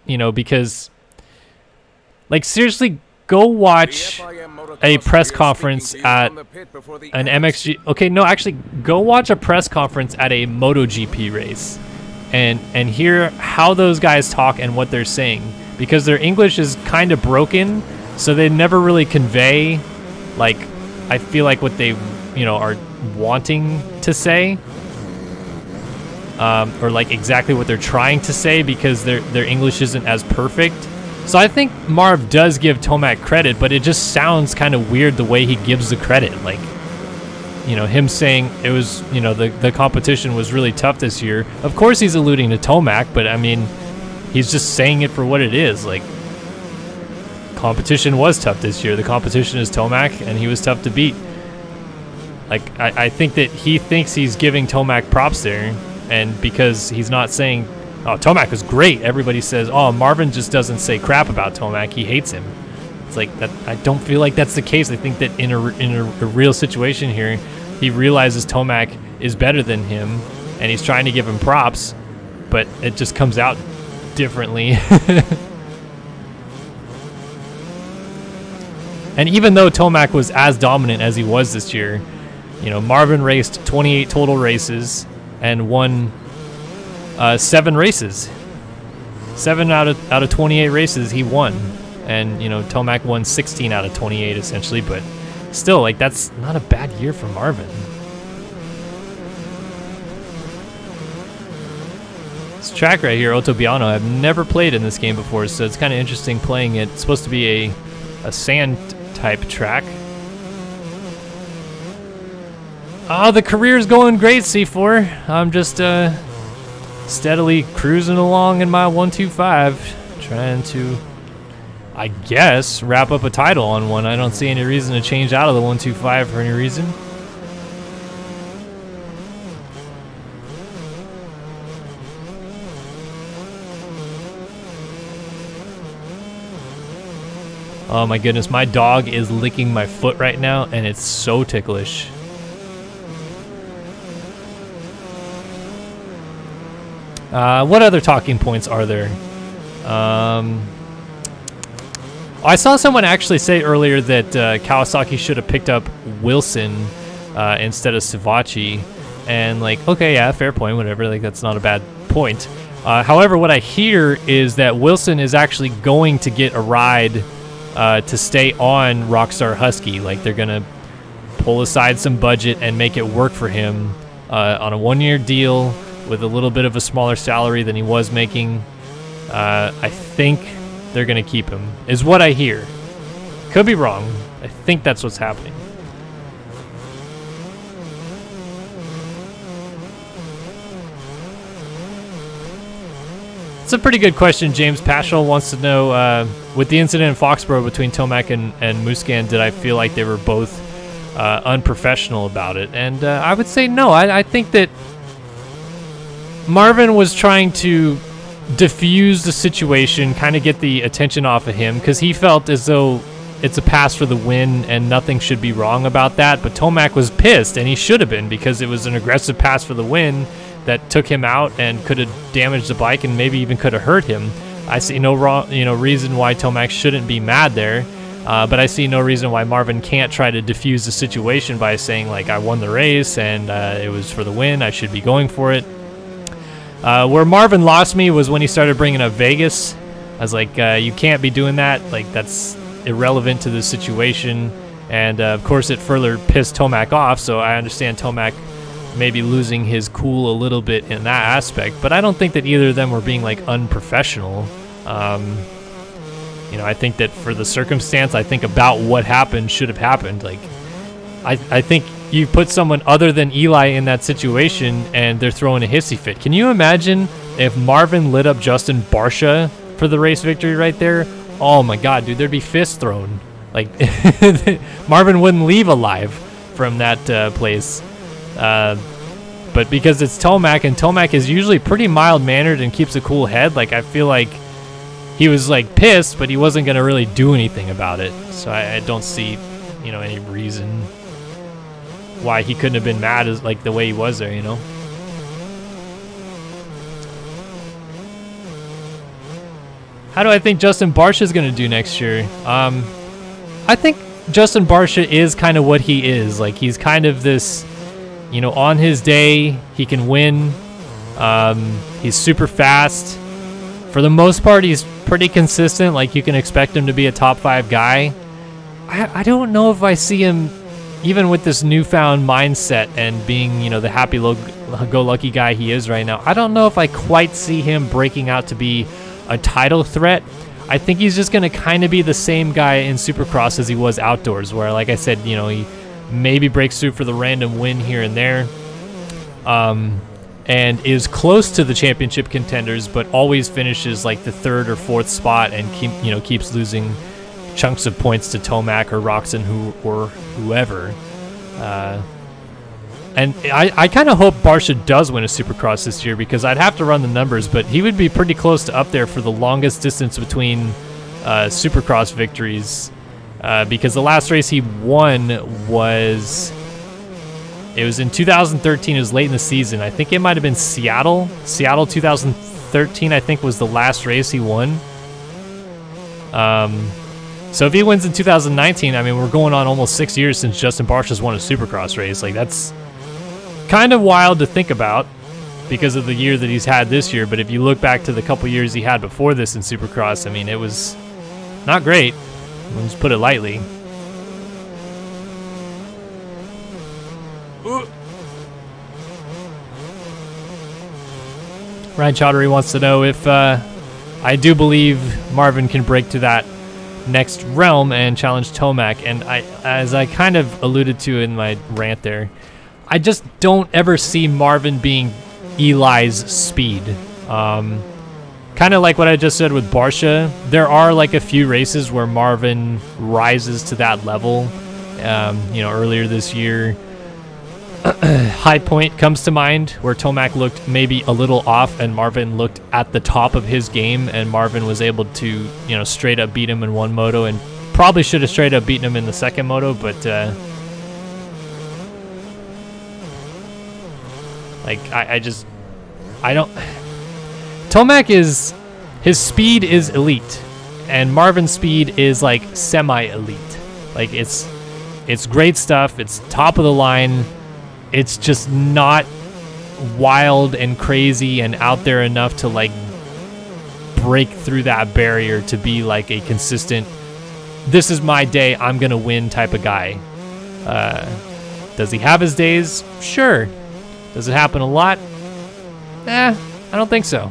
you know, because, like, seriously, go watch a press conference at an MXG. Okay, no, actually, go watch a press conference at a MotoGP race and hear how those guys talk and what they're saying, because their English is kind of broken. So they never really convey, like, I feel like what they, you know, are wanting to say, or like exactly what they're trying to say, because their English isn't as perfect. So I think Marv does give Tomac credit, but it just sounds kind of weird the way he gives the credit. Like, you know, him saying it was, you know, the competition was really tough this year. Of course he's alluding to Tomac, but I mean, he's just saying it for what it is. Like, competition was tough this year. The competition is Tomac, and he was tough to beat. Like, I think that he thinks he's giving Tomac props there, and because he's not saying, oh, Tomac was great, everybody says, oh, Marvin just doesn't say crap about Tomac, he hates him. It's like that. I don't feel like that's the case. I think that in a real situation here, he realizes Tomac is better than him, and he's trying to give him props, but it just comes out differently. And even though Tomac was as dominant as he was this year, you know, Marvin raced 28 total races and won 7 races. 7 out of 28 races he won. And, you know, Tomac won 16 out of 28 essentially, but still, like, that's not a bad year for Marvin. This track right here, Ottobiano, I've never played in this game before, so it's kind of interesting playing it. It's supposed to be a sand type track. Oh, the career's going great, C4. I'm just steadily cruising along in my 125, trying to, I guess, wrap up a title on one. I don't see any reason to change out of the 125 for any reason. Oh my goodness, my dog is licking my foot right now, and it's so ticklish. What other talking points are there? I saw someone actually say earlier that Kawasaki should have picked up Wilson instead of Savachi, and like, okay, yeah, fair point, whatever, like that's not a bad point. However, what I hear is that Wilson is actually going to get a ride to stay on Rockstar Husky. Like, they're gonna pull aside some budget and make it work for him on a 1-year deal with a little bit of a smaller salary than he was making. I think they're gonna keep him, is what I hear. Could be wrong. I think that's what's happening. It's a pretty good question. James Paschal wants to know, with the incident in Foxborough between Tomac and Musquin, did I feel like they were both unprofessional about it? And I would say no. I think that Marvin was trying to diffuse the situation, kind of get the attention off of him, because he felt as though it's a pass for the win and nothing should be wrong about that. But Tomac was pissed, and he should have been, because it was an aggressive pass for the win that took him out and could have damaged the bike and maybe even could have hurt him. I see no reason why Tomac shouldn't be mad there, but I see no reason why Marvin can't try to diffuse the situation by saying, like, I won the race and it was for the win, I should be going for it. Where Marvin lost me was when he started bringing up Vegas. I was like, you can't be doing that. Like, that's irrelevant to the situation. And of course, it further pissed Tomac off. So I understand Tomac maybe losing his cool a little bit in that aspect. But I don't think that either of them were being like unprofessional. You know, I think that for the circumstance, I think about what happened should have happened. Like, I think you put someone other than Eli in that situation and they're throwing a hissy fit. Can you imagine if Marvin lit up Justin Barcia for the race victory right there? Oh my God, dude, there'd be fists thrown. Like, Marvin wouldn't leave alive from that place. But because it's Tomac, and Tomac is usually pretty mild-mannered and keeps a cool head, like, I feel like he was like pissed, but he wasn't gonna really do anything about it. So I don't see, you know, any reason why he couldn't have been mad as like the way he was there, you know. How do I think Justin Barcia is going to do next year? I think Justin Barcia is kind of what he is. Like, he's kind of this, you know, on his day, he can win. He's super fast. For the most part, he's pretty consistent. Like, you can expect him to be a top 5 guy. I don't know if I see him, even with this newfound mindset and being, you know, the happy-go-lucky guy he is right now, I don't know if I quite see him breaking out to be a title threat. I think he's just going to kind of be the same guy in Supercross as he was outdoors, where, like I said, you know, he maybe breaks through for the random win here and there, and is close to the championship contenders, but always finishes like the 3rd or 4th spot and keeps losing chunks of points to Tomac or Roxon or whoever. And I kind of hope Barcia does win a Supercross this year, because I'd have to run the numbers, but he would be pretty close to up there for the longest distance between Supercross victories, because the last race he won was in 2013. It was late in the season. I think it might have been Seattle 2013, I think, was the last race he won. So if he wins in 2019, I mean, we're going on almost 6 years since Justin Barcia's won a Supercross race. Like, that's kind of wild to think about because of the year that he's had this year. But if you look back to the couple years he had before this in Supercross, I mean, it was not great. Let's put it lightly. Ryan Chaudhary wants to know if I do believe Marvin can break to that next realm and challenge Tomac. And as I kind of alluded to in my rant there, I just don't ever see Marvin being Eli's speed. Kind of like what I just said with Barcia. There are like a few races where Marvin rises to that level. Earlier this year, High Point comes to mind, where Tomac looked maybe a little off and Marvin looked at the top of his game, and Marvin was able to, straight up beat him in one moto, and probably should have straight up beaten him in the second moto, but I don't. Tomac his speed is elite, and Marvin's speed is like semi-elite. Like, it's great stuff. It's top of the line. It's just not wild and crazy and out there enough to like break through that barrier to be like a consistent, this is my day, I'm gonna win type of guy. Does he have his days? Sure. Does it happen a lot? I don't think so.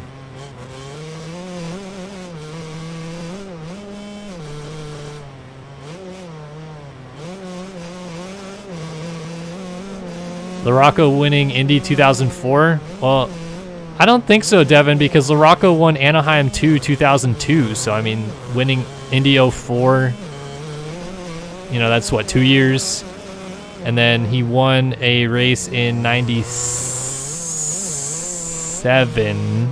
LaRocco winning Indy 2004? Well, I don't think so, Devin, because LaRocco won Anaheim 2002. So, I mean, winning Indy 04, that's what, 2 years? And then he won a race in 97.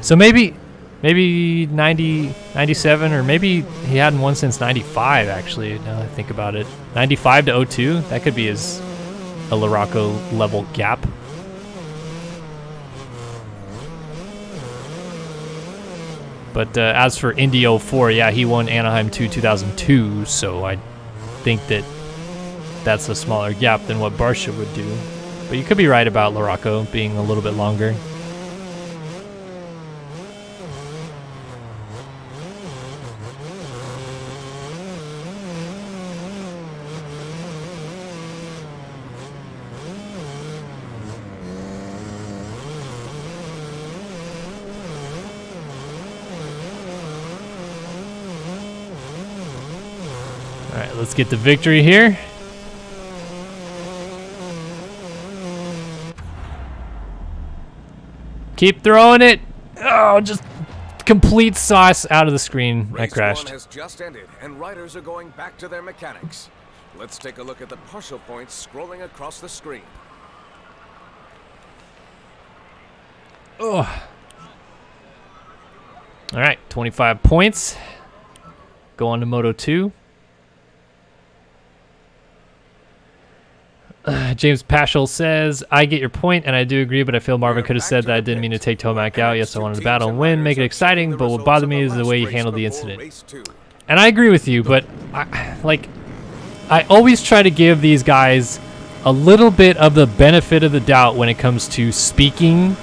So maybe 97, or maybe he hadn't won since 95, actually, now that I think about it. 95 to 02? That could be a LaRocco level gap. But as for Indy 04, yeah, he won Anaheim 2002, so I think that's a smaller gap than what Barcia would do. But you could be right about LaRocco being a little bit longer. All right, let's get the victory here. Keep throwing it. Oh, just complete sauce out of the screen. I crashed. Race 1 has just ended, and riders are going back to their mechanics. Let's take a look at the partial points scrolling across the screen. Oh. All right, 25 points. Go on to Moto 2. James Paschal says, I get your point, and I do agree, but I feel Marvin could have said that I didn't mean to take Tomac out. Yes, I wanted to battle and win, make it exciting, but what bothered me is the way he handled the incident. And I agree with you, but I always try to give these guys a little bit of the benefit of the doubt when it comes to speaking,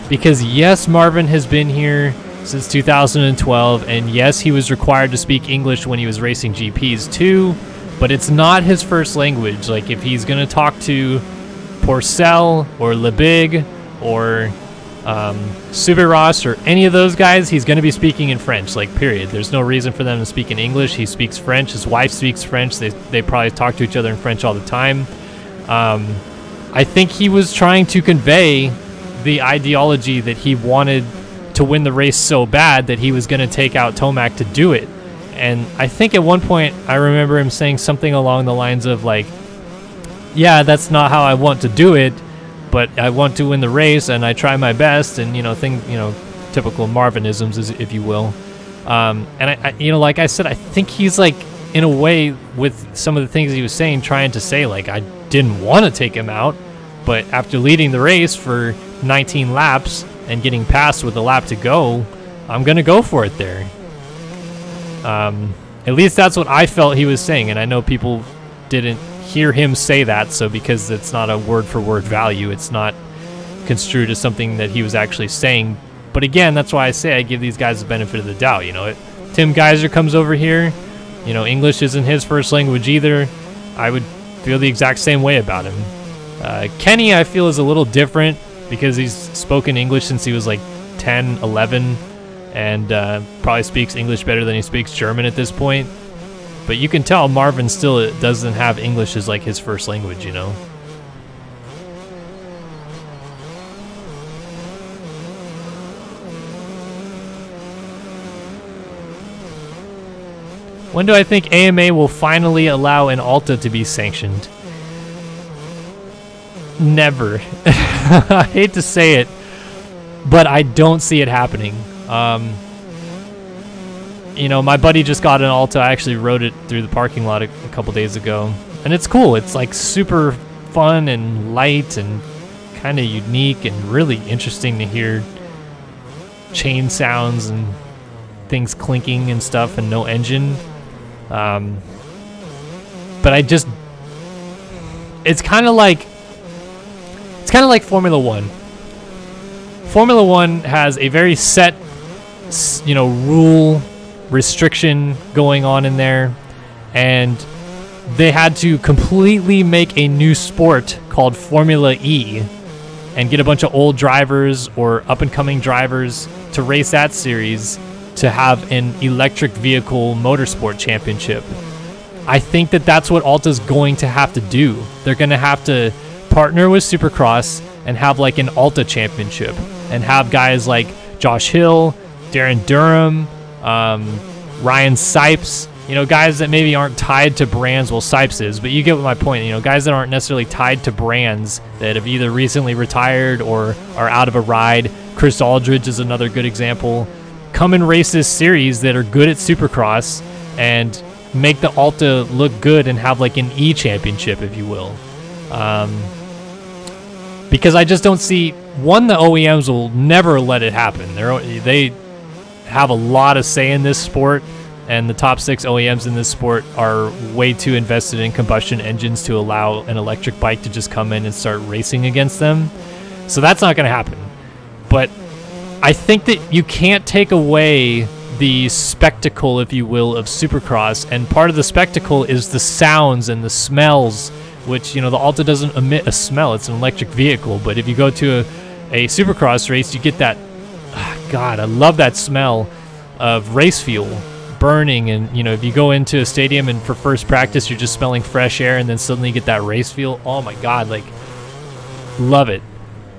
because yes, Marvin has been here since 2012, and yes, he was required to speak English when he was racing GPs too. But it's not his first language. Like, if he's going to talk to Porcel or Lebig or Super Ross or any of those guys, he's going to be speaking in French, like, period. There's no reason for them to speak in English. He speaks French. His wife speaks French. They probably talk to each other in French all the time. I think he was trying to convey the ideology that he wanted to win the race so bad that he was going to take out Tomac to do it. And I think at one point I remember him saying something along the lines of like, yeah, that's not how I want to do it, but I want to win the race and I try my best, and typical Marvinisms, if you will. And I like I said, I think he's like, in a way, with some of the things he was saying, trying to say like, I didn't want to take him out, but after leading the race for 19 laps and getting passed with a lap to go, I'm gonna go for it there. At least that's what I felt he was saying, and I know people didn't hear him say that, so because it's not a word-for-word value, it's not construed as something that he was actually saying. But again, that's why I say I give these guys the benefit of the doubt. Tim Geiser comes over here, English isn't his first language either. I would feel the exact same way about him. Kenny, I feel, is a little different because he's spoken English since he was like 10, 11, and probably speaks English better than he speaks German at this point. But you can tell Marvin still doesn't have English as like his first language, When do I think AMA will finally allow an Alta to be sanctioned? Never. I hate to say it, but I don't see it happening. My buddy just got an Alta. I actually rode it through the parking lot a couple days ago, and it's cool. It's like super fun and light and kind of unique and really interesting to hear chain sounds and things clinking and stuff, and no engine. But it's kind of like Formula One. Formula One has a very set, rule restriction going on in there, and they had to completely make a new sport called Formula E and get a bunch of old drivers or up-and-coming drivers to race that series to have an electric vehicle motorsport championship. I think that that's what Alta's going to have to do. They're going to have to partner with Supercross and have like an Alta championship and have guys like Josh Hill, Darren Durham, Ryan Sipes, guys that maybe aren't tied to brands. Well, Sipes is, but you get my point. Guys that aren't necessarily tied to brands that have either recently retired or are out of a ride. Chris Aldridge is another good example. Come and race this series that are good at Supercross and make the Alta look good and have like an E championship, if you will. Because I just don't see, one, the OEMs will never let it happen. They have a lot of say in this sport, and the top 6 OEMs in this sport are way too invested in combustion engines to allow an electric bike to just come in and start racing against them. So that's not going to happen. But I think that you can't take away the spectacle, if you will, of Supercross, and part of the spectacle is the sounds and the smells, which, the Alta doesn't emit a smell. It's an electric vehicle, but if you go to a Supercross race, you get that, God, I love that smell of race fuel burning, and, if you go into a stadium and for first practice, you're just smelling fresh air, and then suddenly you get that race fuel, oh my God, like, love it.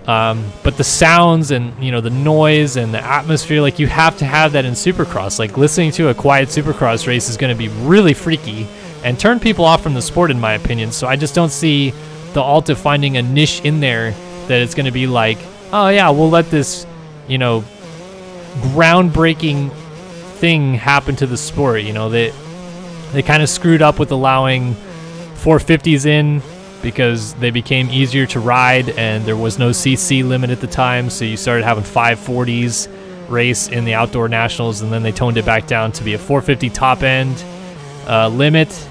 But the sounds and, the noise and the atmosphere, like, you have to have that in Supercross. Like, listening to a quiet Supercross race is going to be really freaky and turn people off from the sport, in my opinion. So I just don't see the Alta finding a niche in there that it's going to be like, oh yeah, we'll let this, groundbreaking thing happen to the sport. They kind of screwed up with allowing 450s in, because they became easier to ride and there was no CC limit at the time, so you started having 540s race in the outdoor nationals, and then they toned it back down to be a 450 top end limit.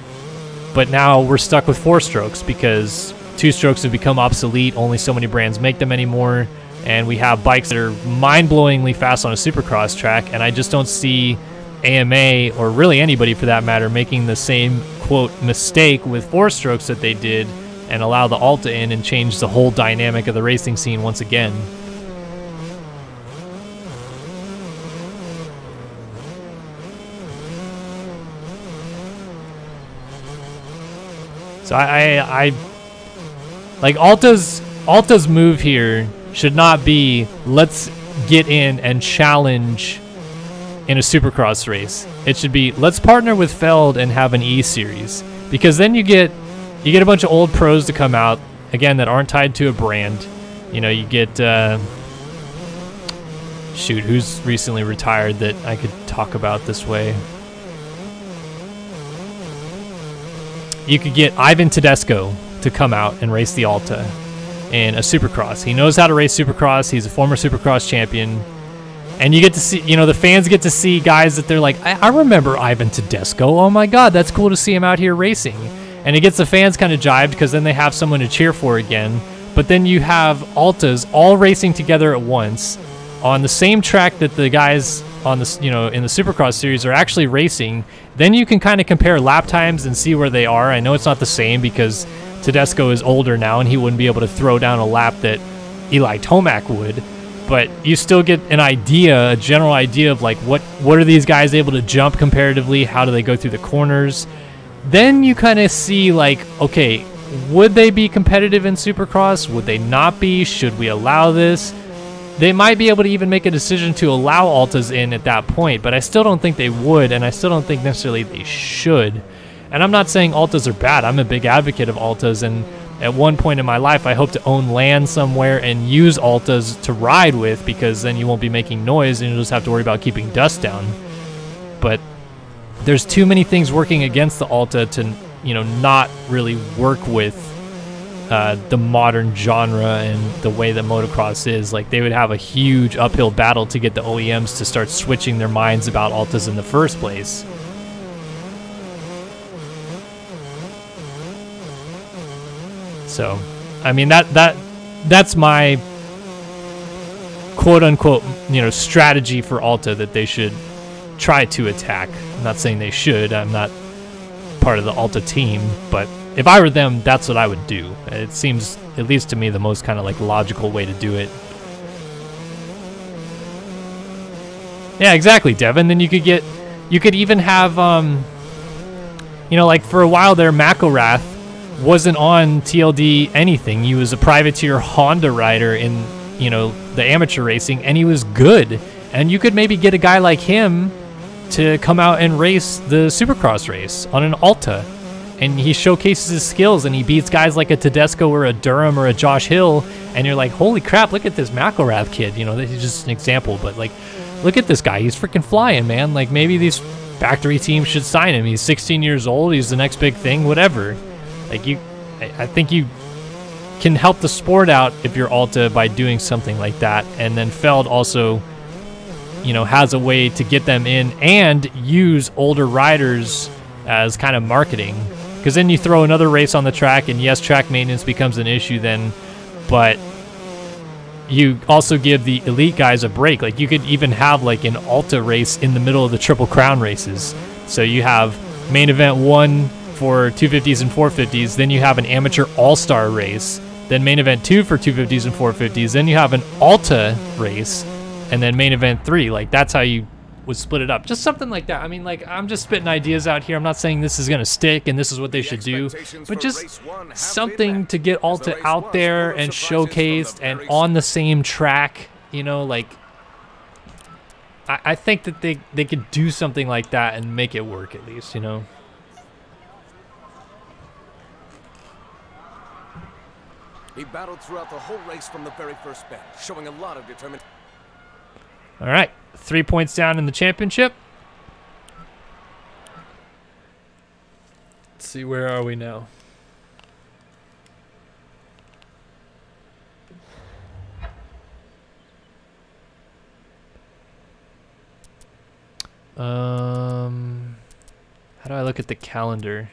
But now we're stuck with 4 strokes because 2 strokes have become obsolete. Only so many brands make them anymore, and we have bikes that are mind-blowingly fast on a Supercross track, and I just don't see AMA, or really anybody for that matter, making the same, quote, mistake with 4 strokes that they did and allow the Alta in and change the whole dynamic of the racing scene once again. So I like Alta's move here should not be let's get in and challenge in a Supercross race. It should be let's partner with Feld and have an E series, because then you get a bunch of old pros to come out again that aren't tied to a brand. You know, you get shoot, who's recently retired that I could talk about this way? You could get Ivan Tedesco to come out and race the Alta in a Supercross. He knows how to race Supercross. He's a former Supercross champion. And you get to see, you know, the fans get to see guys that they're like, I remember Ivan Tedesco. Oh my God, that's cool to see him out here racing. And it gets the fans kind of jived because then they have someone to cheer for again. But then you have Altas all racing together at once on the same track that the guys on the, you know, in the Supercross series are actually racing. Then you can kind of compare lap times and see where they are. I know it's not the same because Tedesco is older now and he wouldn't be able to throw down a lap that Eli Tomac would. But you still get an idea, a general idea of like what are these guys able to jump comparatively? How do they go through the corners? Then you kind of see like, okay, would they be competitive in Supercross? Would they not be? Should we allow this? They might be able to even make a decision to allow Altas in at that point, but I still don't think they would, and I still don't think necessarily they should. And I'm not saying Altas are bad. I'm a big advocate of Altas, and at one point in my life, I hope to own land somewhere and use Altas to ride with, because then you won't be making noise and you'll just have to worry about keeping dust down. But there's too many things working against the Alta to, you know, not really work with the modern genre and the way that motocross is. Like, they would have a huge uphill battle to get the OEMs to start switching their minds about Altas in the first place. So, I mean, that's my quote-unquote, you know, strategy for Alta that they should try to attack. I'm not saying they should. I'm not part of the Alta team, but if I were them, that's what I would do. It seems, at least to me, the most kind of like logical way to do it. Yeah, exactly, Devin. Then you could even have, you know, like for a while there, McElrath wasn't on TLD anything. He was a privateer Honda rider in, you know, the amateur racing, and he was good. And you could maybe get a guy like him to come out and race the Supercross race on an Alta. And he showcases his skills, and he beats guys like a Tedesco or a Durham or a Josh Hill, and you're like, holy crap, look at this McElrath kid. You know, this is just an example, but like, look at this guy. He's freaking flying, man. Like, maybe these factory teams should sign him. He's 16 years old. He's the next big thing, whatever. Like, I think you can help the sport out if you're Alta by doing something like that. And then Feld also, you know, has a way to get them in and use older riders as kind of marketing. Because then you throw another race on the track, and yes, track maintenance becomes an issue then, but you also give the elite guys a break. Like, you could even have like an Alta race in the middle of the Triple Crown races. So you have main event 1 for 250s and 450s, then you have an amateur all-star race, then main event 2 for 250s and 450s, then you have an Alta race, and then main event 3. Like, that's how you would split it up. Just something like that. I mean, like, I'm just spitting ideas out here. I'm not saying this is going to stick and this is what they should do, but just something to get Alta out there and showcased and on the same track, you know, like, I think that they could do something like that and make it work at least, you know. He battled throughout the whole race from the very first bend, showing a lot of determination. All right, 3 points down in the championship. Let's see, where are we now? How do I look at the calendar?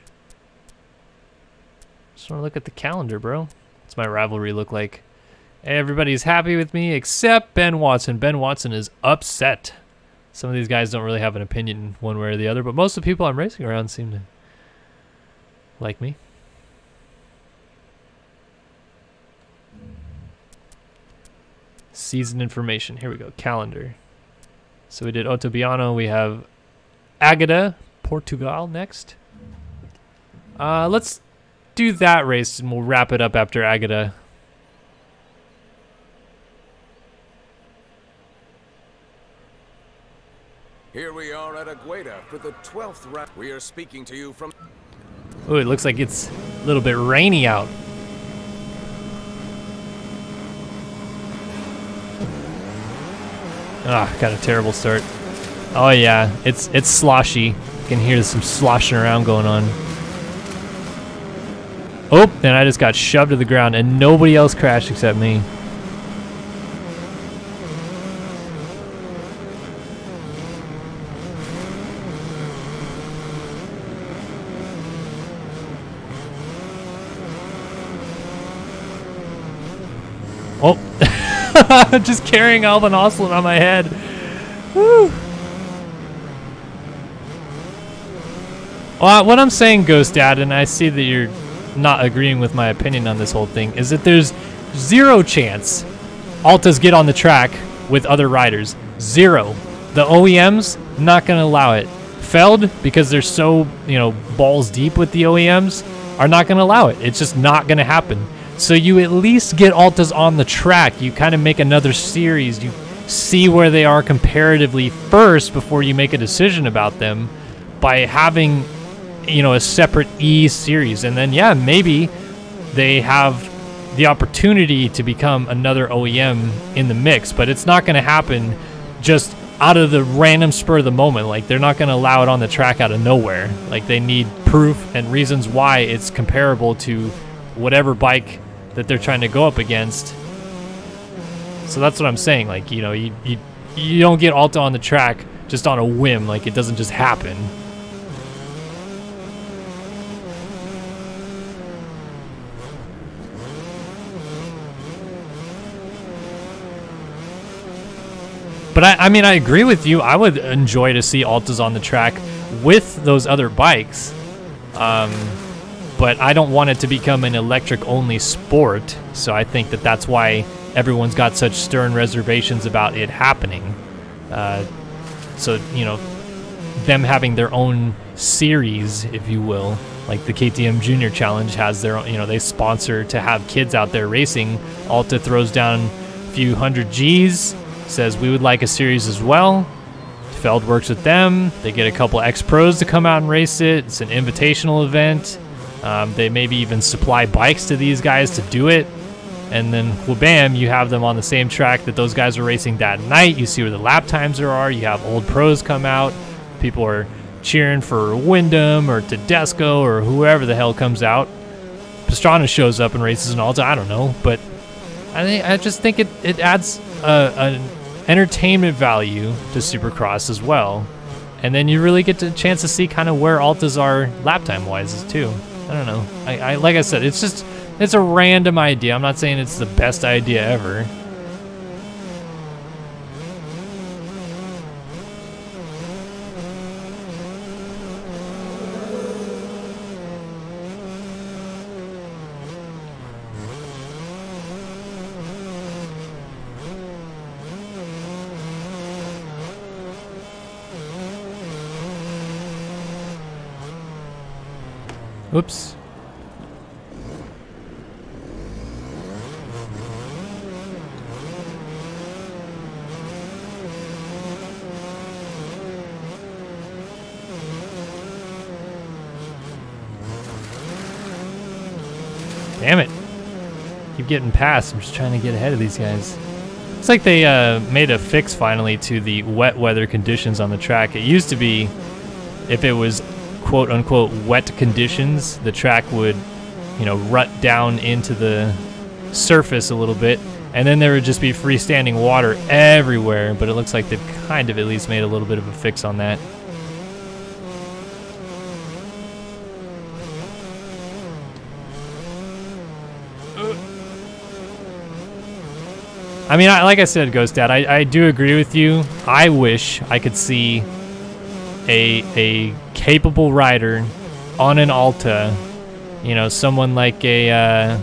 Just want to look at the calendar, bro. What's my rivalry look like? Everybody's happy with me except Ben Watson. Ben Watson is upset. Some of these guys don't really have an opinion one way or the other, but most of the people I'm racing around seem to like me. Season information. Here we go. Calendar. So we did Otobiano. We have Agada, Portugal next. Let's do that race and we'll wrap it up after Agata. Here we are at Agueda for the 12th round. We are speaking to you from... Oh, it looks like it's a little bit rainy out. Ah, got a terrible start. Oh yeah, it's sloshy. You can hear some sloshing around going on. Oh, and I just got shoved to the ground and nobody else crashed except me. Oh, just carrying Alvin Oslin on my head. Woo. Well, what I'm saying, Ghost Dad, and I see that you're not agreeing with my opinion on this whole thing, is that there's zero chance Altas get on the track with other riders. Zero. The OEMs, not going to allow it. Feld, because they're so, balls deep with the OEMs, are not going to allow it. It's just not going to happen. So you at least get Altas on the track. You kind of make another series. You see where they are comparatively first before you make a decision about them by having, a separate E series. And then, yeah, maybe they have the opportunity to become another OEM in the mix, but it's not going to happen just out of the random spur of the moment. Like, they're not going to allow it on the track out of nowhere. Like, they need proof and reasons why it's comparable to whatever bike that they're trying to go up against. So that's what I'm saying. Like, you don't get Alta on the track just on a whim. Like, it doesn't just happen. But I agree with you. I would enjoy to see Altas on the track with those other bikes. But I don't want it to become an electric-only sport. So I think that that's why everyone's got such stern reservations about it happening. So, them having their own series, if you will, like the KTM Junior Challenge has their own, they sponsor to have kids out there racing. Alta throws down a few hundred G's, says we would like a series as well. Feld works with them. They get a couple ex-pros to come out and race it. It's an invitational event. They maybe even supply bikes to these guys to do it. And then, well, bam, you have them on the same track that those guys are racing that night. You see where the lap times there are. You have old pros come out. People are cheering for Wyndham or Tedesco or whoever the hell comes out. Pastrana shows up and races an Alta. I don't know. But I just think it adds an entertainment value to Supercross as well. And then you really get a chance to see kind of where Altas are lap time wise too. I don't know. I like I said, it's a random idea. I'm not saying it's the best idea ever. Oops. Damn it. Keep getting past. I'm just trying to get ahead of these guys. Looks like they made a fix finally to the wet weather conditions on the track. It used to be, if it was quote unquote wet conditions, the track would, rut down into the surface a little bit, and then there would just be freestanding water everywhere. But it looks like they've kind of at least made a little bit of a fix on that. I mean, like I said, Ghost Dad, I do agree with you. I wish I could see a capable rider on an Alta, someone like a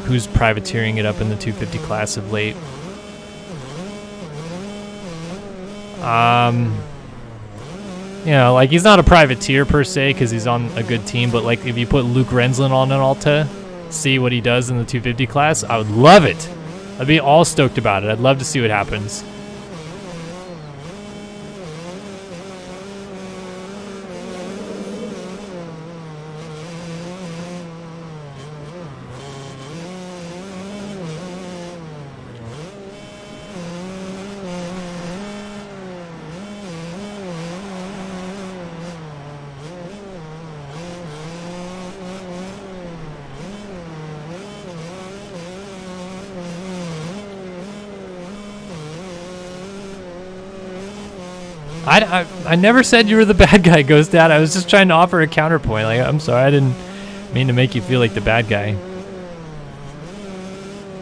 who's privateering it up in the 250 class of late. You know, like, he's not a privateer per se because he's on a good team, but like if you put Luke Renslin on an Alta, see what he does in the 250 class, I would love it. I'd be all stoked about it. I'd love to see what happens. I never said you were the bad guy, Ghost Dad. I was just trying to offer a counterpoint. Like, I'm sorry, I didn't mean to make you feel like the bad guy.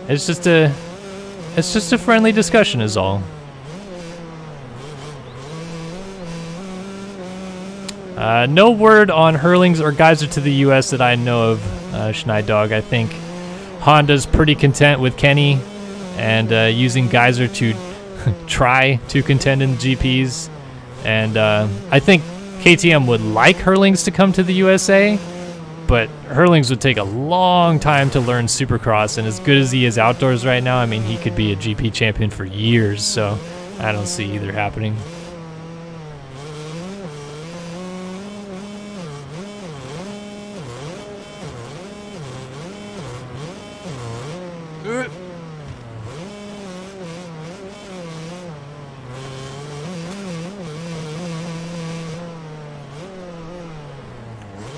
It's just a friendly discussion is all. No word on Hurlings or Geyser to the US that I know of, Schneidog. I think Honda's pretty content with Kenny and using Geyser to try to contend in the GPs. And I think KTM would like Hurlings to come to the USA, but Hurlings would take a long time to learn Supercross, and as good as he is outdoors right now, I mean, he could be a GP champion for years, so I don't see either happening.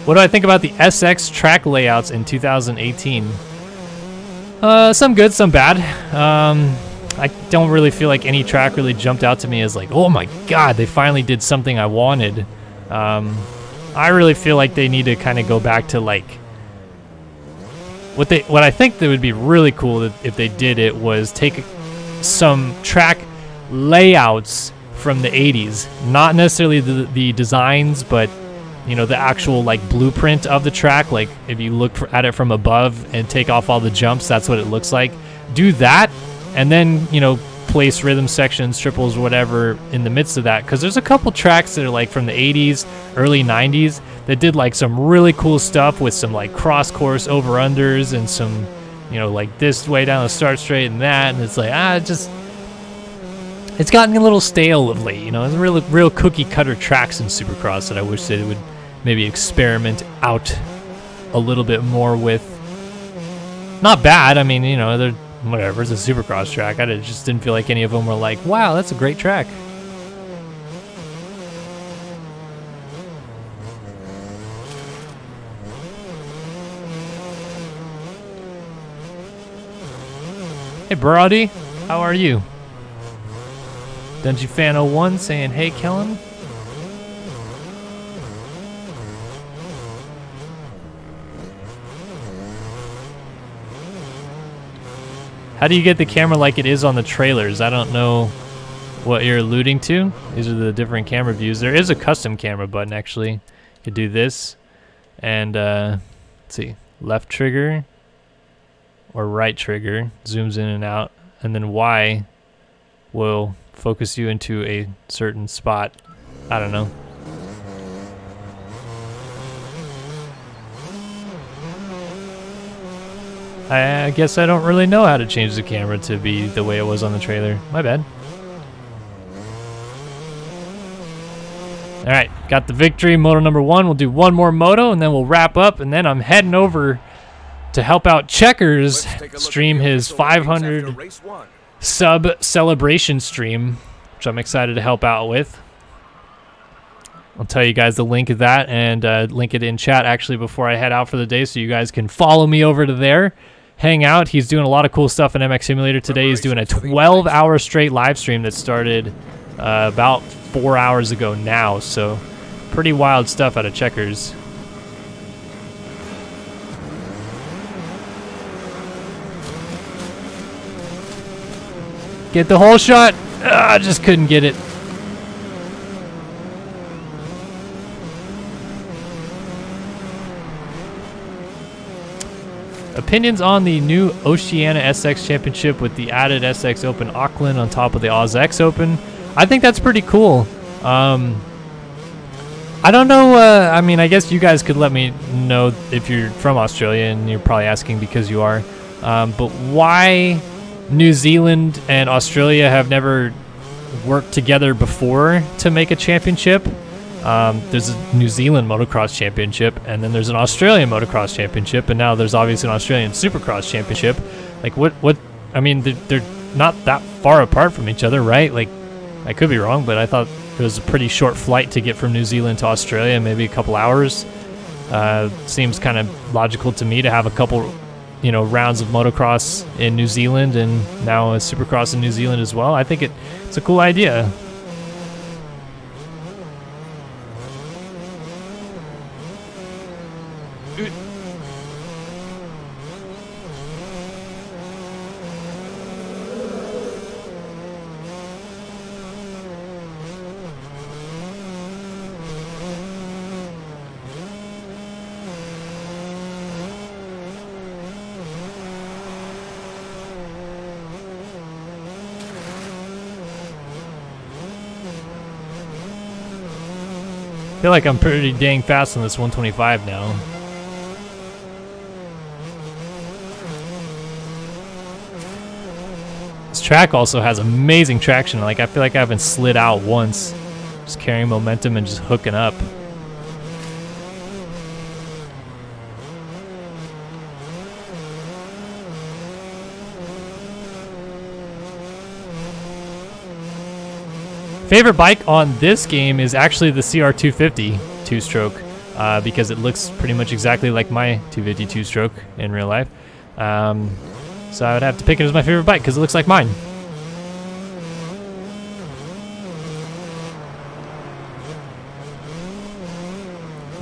What do I think about the SX track layouts in 2018? Some good, some bad. I don't really feel like any track really jumped out to me as like, oh my god, they finally did something I wanted. I really feel like they need to kind of go back to like what I think that would be really cool if they did it was take some track layouts from the 80s, not necessarily the designs, but you know, the actual like blueprint of the track. Like if you look at it from above and take off all the jumps, that's what it looks like. Do that, and then, you know, place rhythm sections, triples, whatever in the midst of that, because there's a couple tracks that are like from the 80s, early 90s that did like some really cool stuff with some like cross course over unders and some, you know, like this way down the start straight and that, and it's like it's gotten a little stale of late. You know, there's real cookie cutter tracks in Supercross that I wish they would maybe experiment out a little bit more with. Not bad, I mean, you know, they're whatever, it's a Supercross track. I just didn't feel like any of them were like, wow, that's a great track. Hey Brody, how are you? Dungy Fan 01 saying, hey Kellen. How do you get the camera like it is on the trailers? I don't know what you're alluding to. These are the different camera views. There is a custom camera button, actually. You could do this. And, let's see. Left trigger or right trigger. Zooms in and out. And then Y will focus you into a certain spot. I don't know. I guess I don't really know how to change the camera to be the way it was on the trailer. My bad. Alright, got the victory. Moto number 1. We'll do one more moto and then we'll wrap up. And then I'm heading over to help out Checkers stream his 500 sub celebration stream, which I'm excited to help out with. I'll tell you guys the link of that and link it in chat actually before I head out for the day so you guys can follow me over to there. Hang out. He's doing a lot of cool stuff in MX Simulator today. He's doing a 12-hour straight live stream that started about 4 hours ago now. So pretty wild stuff out of Checkers. Get the whole shot. I just couldn't get it. Opinions on the new Oceania SX Championship with the added SX Open Auckland on top of the Oz X Open. I think that's pretty cool. I don't know. I mean, I guess you guys could let me know if you're from Australia, and you're probably asking because you are. But why New Zealand and Australia have never worked together before to make a championship? There's a New Zealand Motocross Championship, and then there's an Australian Motocross Championship, and now there's obviously an Australian Supercross Championship. Like, what? I mean, they're not that far apart from each other, right? Like, I could be wrong, but I thought it was a pretty short flight to get from New Zealand to Australia, maybe a couple hours. Seems kind of logical to me to have a couple, you know, rounds of motocross in New Zealand and now a Supercross in New Zealand as well. I think it's a cool idea. I feel like I'm pretty dang fast on this 125 now. This track also has amazing traction. Like, I feel like I haven't slid out once. Just carrying momentum and just hooking up. Favorite bike on this game is actually the CR250 two-stroke because it looks pretty much exactly like my 250 two-stroke in real life. So I would have to pick it as my favorite bike because it looks like mine.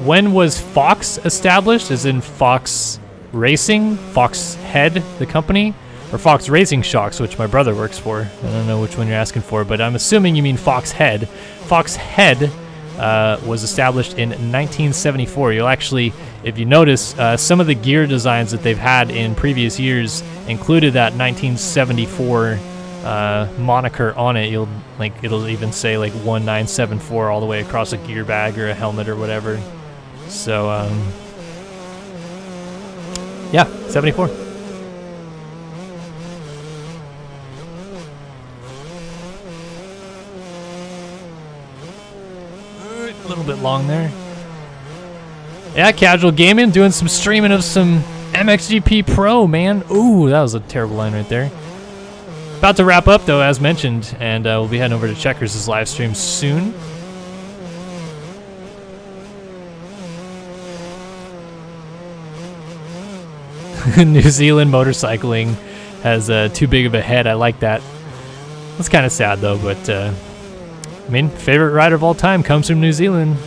When was Fox established? As in Fox Racing? Fox Head, the company? Or Fox Racing Shocks, which my brother works for. I don't know which one you're asking for, but I'm assuming you mean Fox Head. Fox Head was established in 1974. You'll actually, if you notice, some of the gear designs that they've had in previous years included that 1974 moniker on it. It'll even say like 1974 all the way across a gear bag or a helmet or whatever. So yeah, 74. A little bit long there. Yeah, casual gaming, doing some streaming of some MXGP Pro, man. Ooh, that was a terrible line right there. About to wrap up though, as mentioned, and we'll be heading over to Checkers' live stream soon. New Zealand motorcycling has too big of a head. I like that. It's kind of sad though, but I mean, favorite rider of all time comes from New Zealand,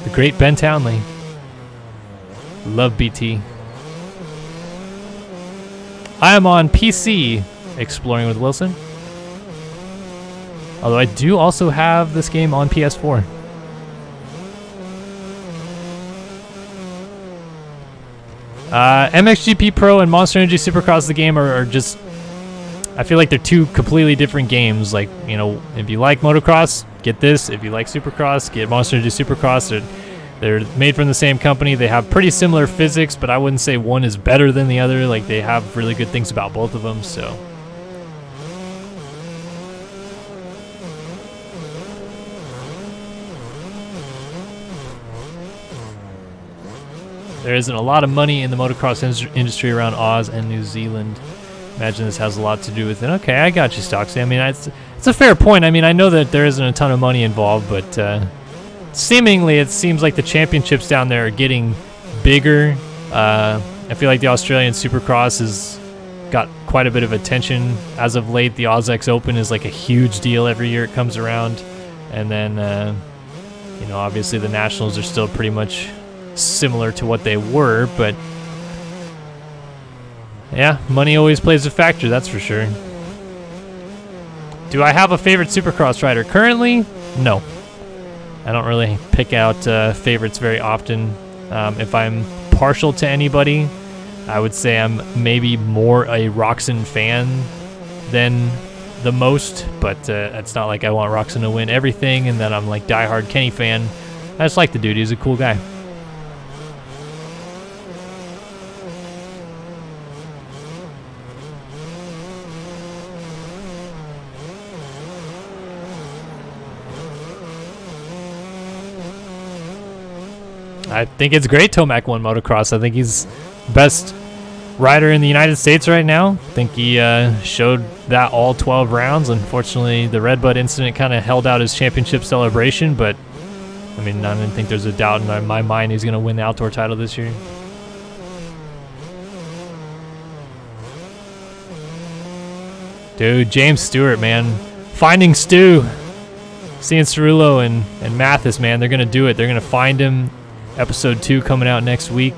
the great Ben Townley. Love BT. I am on PC, Exploring with Wilson. Although I do also have this game on PS4. MXGP Pro and Monster Energy Supercross, the game, are just... I feel like they're two completely different games. Like, you know, if you like motocross, get this. If you like Supercross, get Monster Energy Supercross. They're made from the same company. They have pretty similar physics, but I wouldn't say one is better than the other. Like, they have really good things about both of them, so... There isn't a lot of money in the motocross industry around Oz and New Zealand. Imagine this has a lot to do with it. Okay, I got you, Stocksy. I mean, it's a fair point. I mean, I know that there isn't a ton of money involved, but seemingly it seems like the championships down there are getting bigger. I feel like the Australian Supercross has got quite a bit of attention as of late. The AusX Open is like a huge deal every year it comes around. And then, you know, obviously the Nationals are still pretty much similar to what they were, but yeah, money always plays a factor, that's for sure. Do I have a favorite Supercross rider currently? No. I don't really pick out favorites very often. If I'm partial to anybody, I would say I'm maybe more a Roczen fan than the most, but it's not like I want Roczen to win everything and then I'm like diehard Kenny fan. I just like the dude. He's a cool guy. I think it's great Tomac won motocross. I think he's best rider in the United States right now. I think he showed that all 12 rounds. Unfortunately, the Redbud incident kind of held out his championship celebration, but I mean, I don't think there's a doubt in my mind he's going to win the outdoor title this year. Dude, James Stewart, man. Finding Stu. Seeing Cerullo and Mathis, man. They're going to do it. They're going to find him. Episode 2 coming out next week.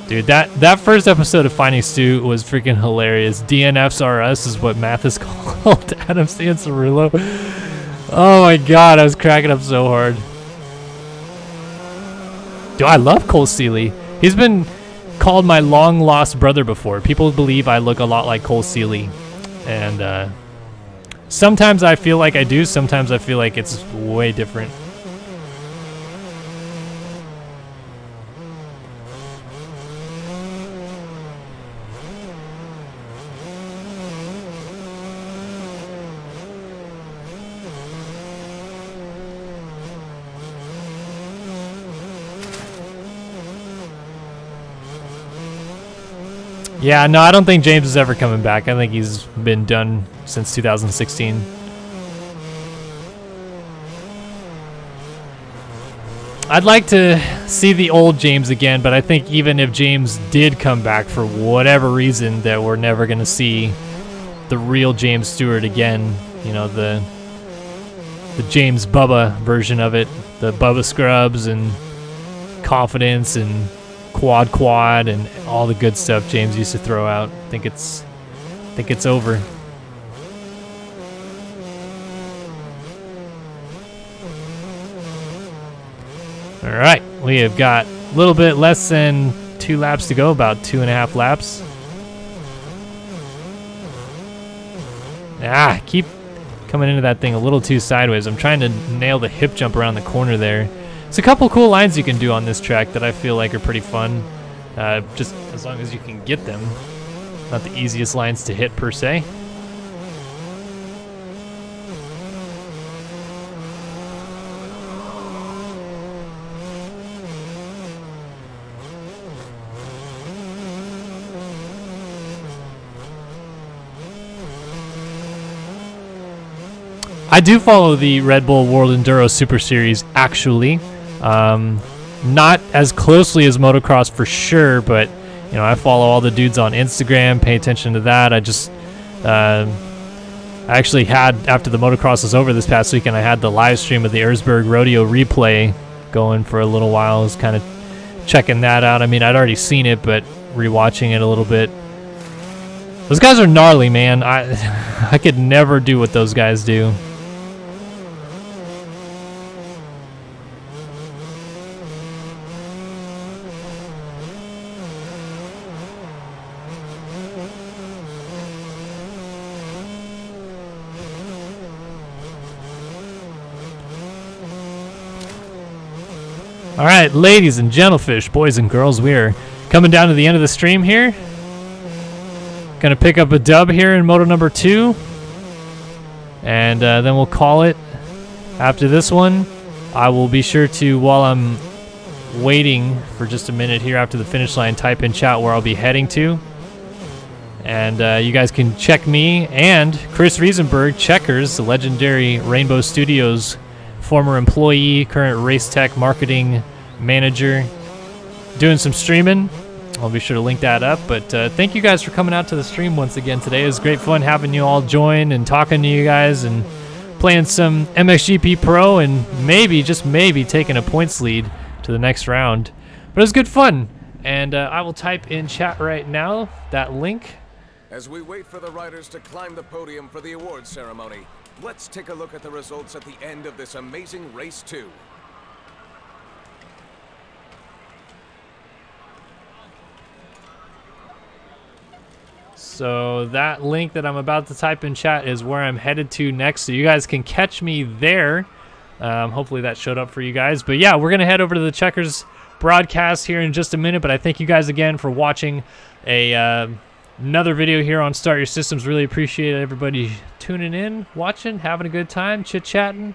Dude, that first episode of Finding Stu was freaking hilarious. DNFs are us is what Mathis called Adam Cianciarulo. Oh my god, I was cracking up so hard. Dude, I love Cole Seeley. He's been called my long lost brother before. People believe I look a lot like Cole Seeley. And sometimes I feel like I do, sometimes I feel like it's way different. Yeah, no, I don't think James is ever coming back. I think he's been done since 2016. I'd like to see the old James again, but I think even if James did come back for whatever reason, that we're never going to see the real James Stewart again. You know, the James Bubba version of it. The Bubba Scrubs and Confidence and Quad and all the good stuff James used to throw out. I think it's over. All right, we have got a little bit less than 2 laps to go, about 2.5 laps. Keep coming into that thing a little too sideways. I'm trying to nail the hip jump around the corner there. There's a couple cool lines you can do on this track that I feel like are pretty fun, just as long as you can get them. Not the easiest lines to hit per se. I do follow the Red Bull World Enduro Super Series, actually. Not as closely as motocross for sure, but you know, I follow all the dudes on Instagram, pay attention to that. I actually had, after the motocross was over this past weekend, I had the live stream of the Erzberg Rodeo replay going for a little while. I was kind of checking that out. I mean, I'd already seen it, but rewatching it a little bit. Those guys are gnarly, man. I could never do what those guys do. All right, ladies and gentlefish, boys and girls, we are coming down to the end of the stream here. Gonna pick up a dub here in moto number 2, and then we'll call it. After this one, I will be sure to, while I'm waiting for just a minute here after the finish line, type in chat where I'll be heading to. And you guys can check me and Chris Riesenberg, Checkers, the legendary Rainbow Studios former employee, current race tech marketing manager, doing some streaming. I'll be sure to link that up. But thank you guys for coming out to the stream once again today. It was great fun having you all join and talking to you guys and playing some MXGP Pro and maybe, just maybe, taking a points lead to the next round. But it was good fun. And I will type in chat right now that link. As we wait for the riders to climb the podium for the awards ceremony, let's take a look at the results at the end of this amazing race 2. So that link that I'm about to type in chat is where I'm headed to next, so you guys can catch me there. Hopefully that showed up for you guys. But yeah, we're going to head over to the Checkers broadcast here in just a minute. But I thank you guys again for watching another video here on Start Your Systems. Really appreciate everybody tuning in, watching, having a good time, chit-chatting.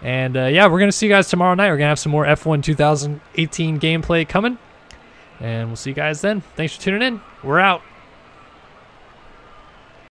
And yeah, we're going to see you guys tomorrow night. We're going to have some more F1 2018 gameplay coming. And we'll see you guys then. Thanks for tuning in. We're out.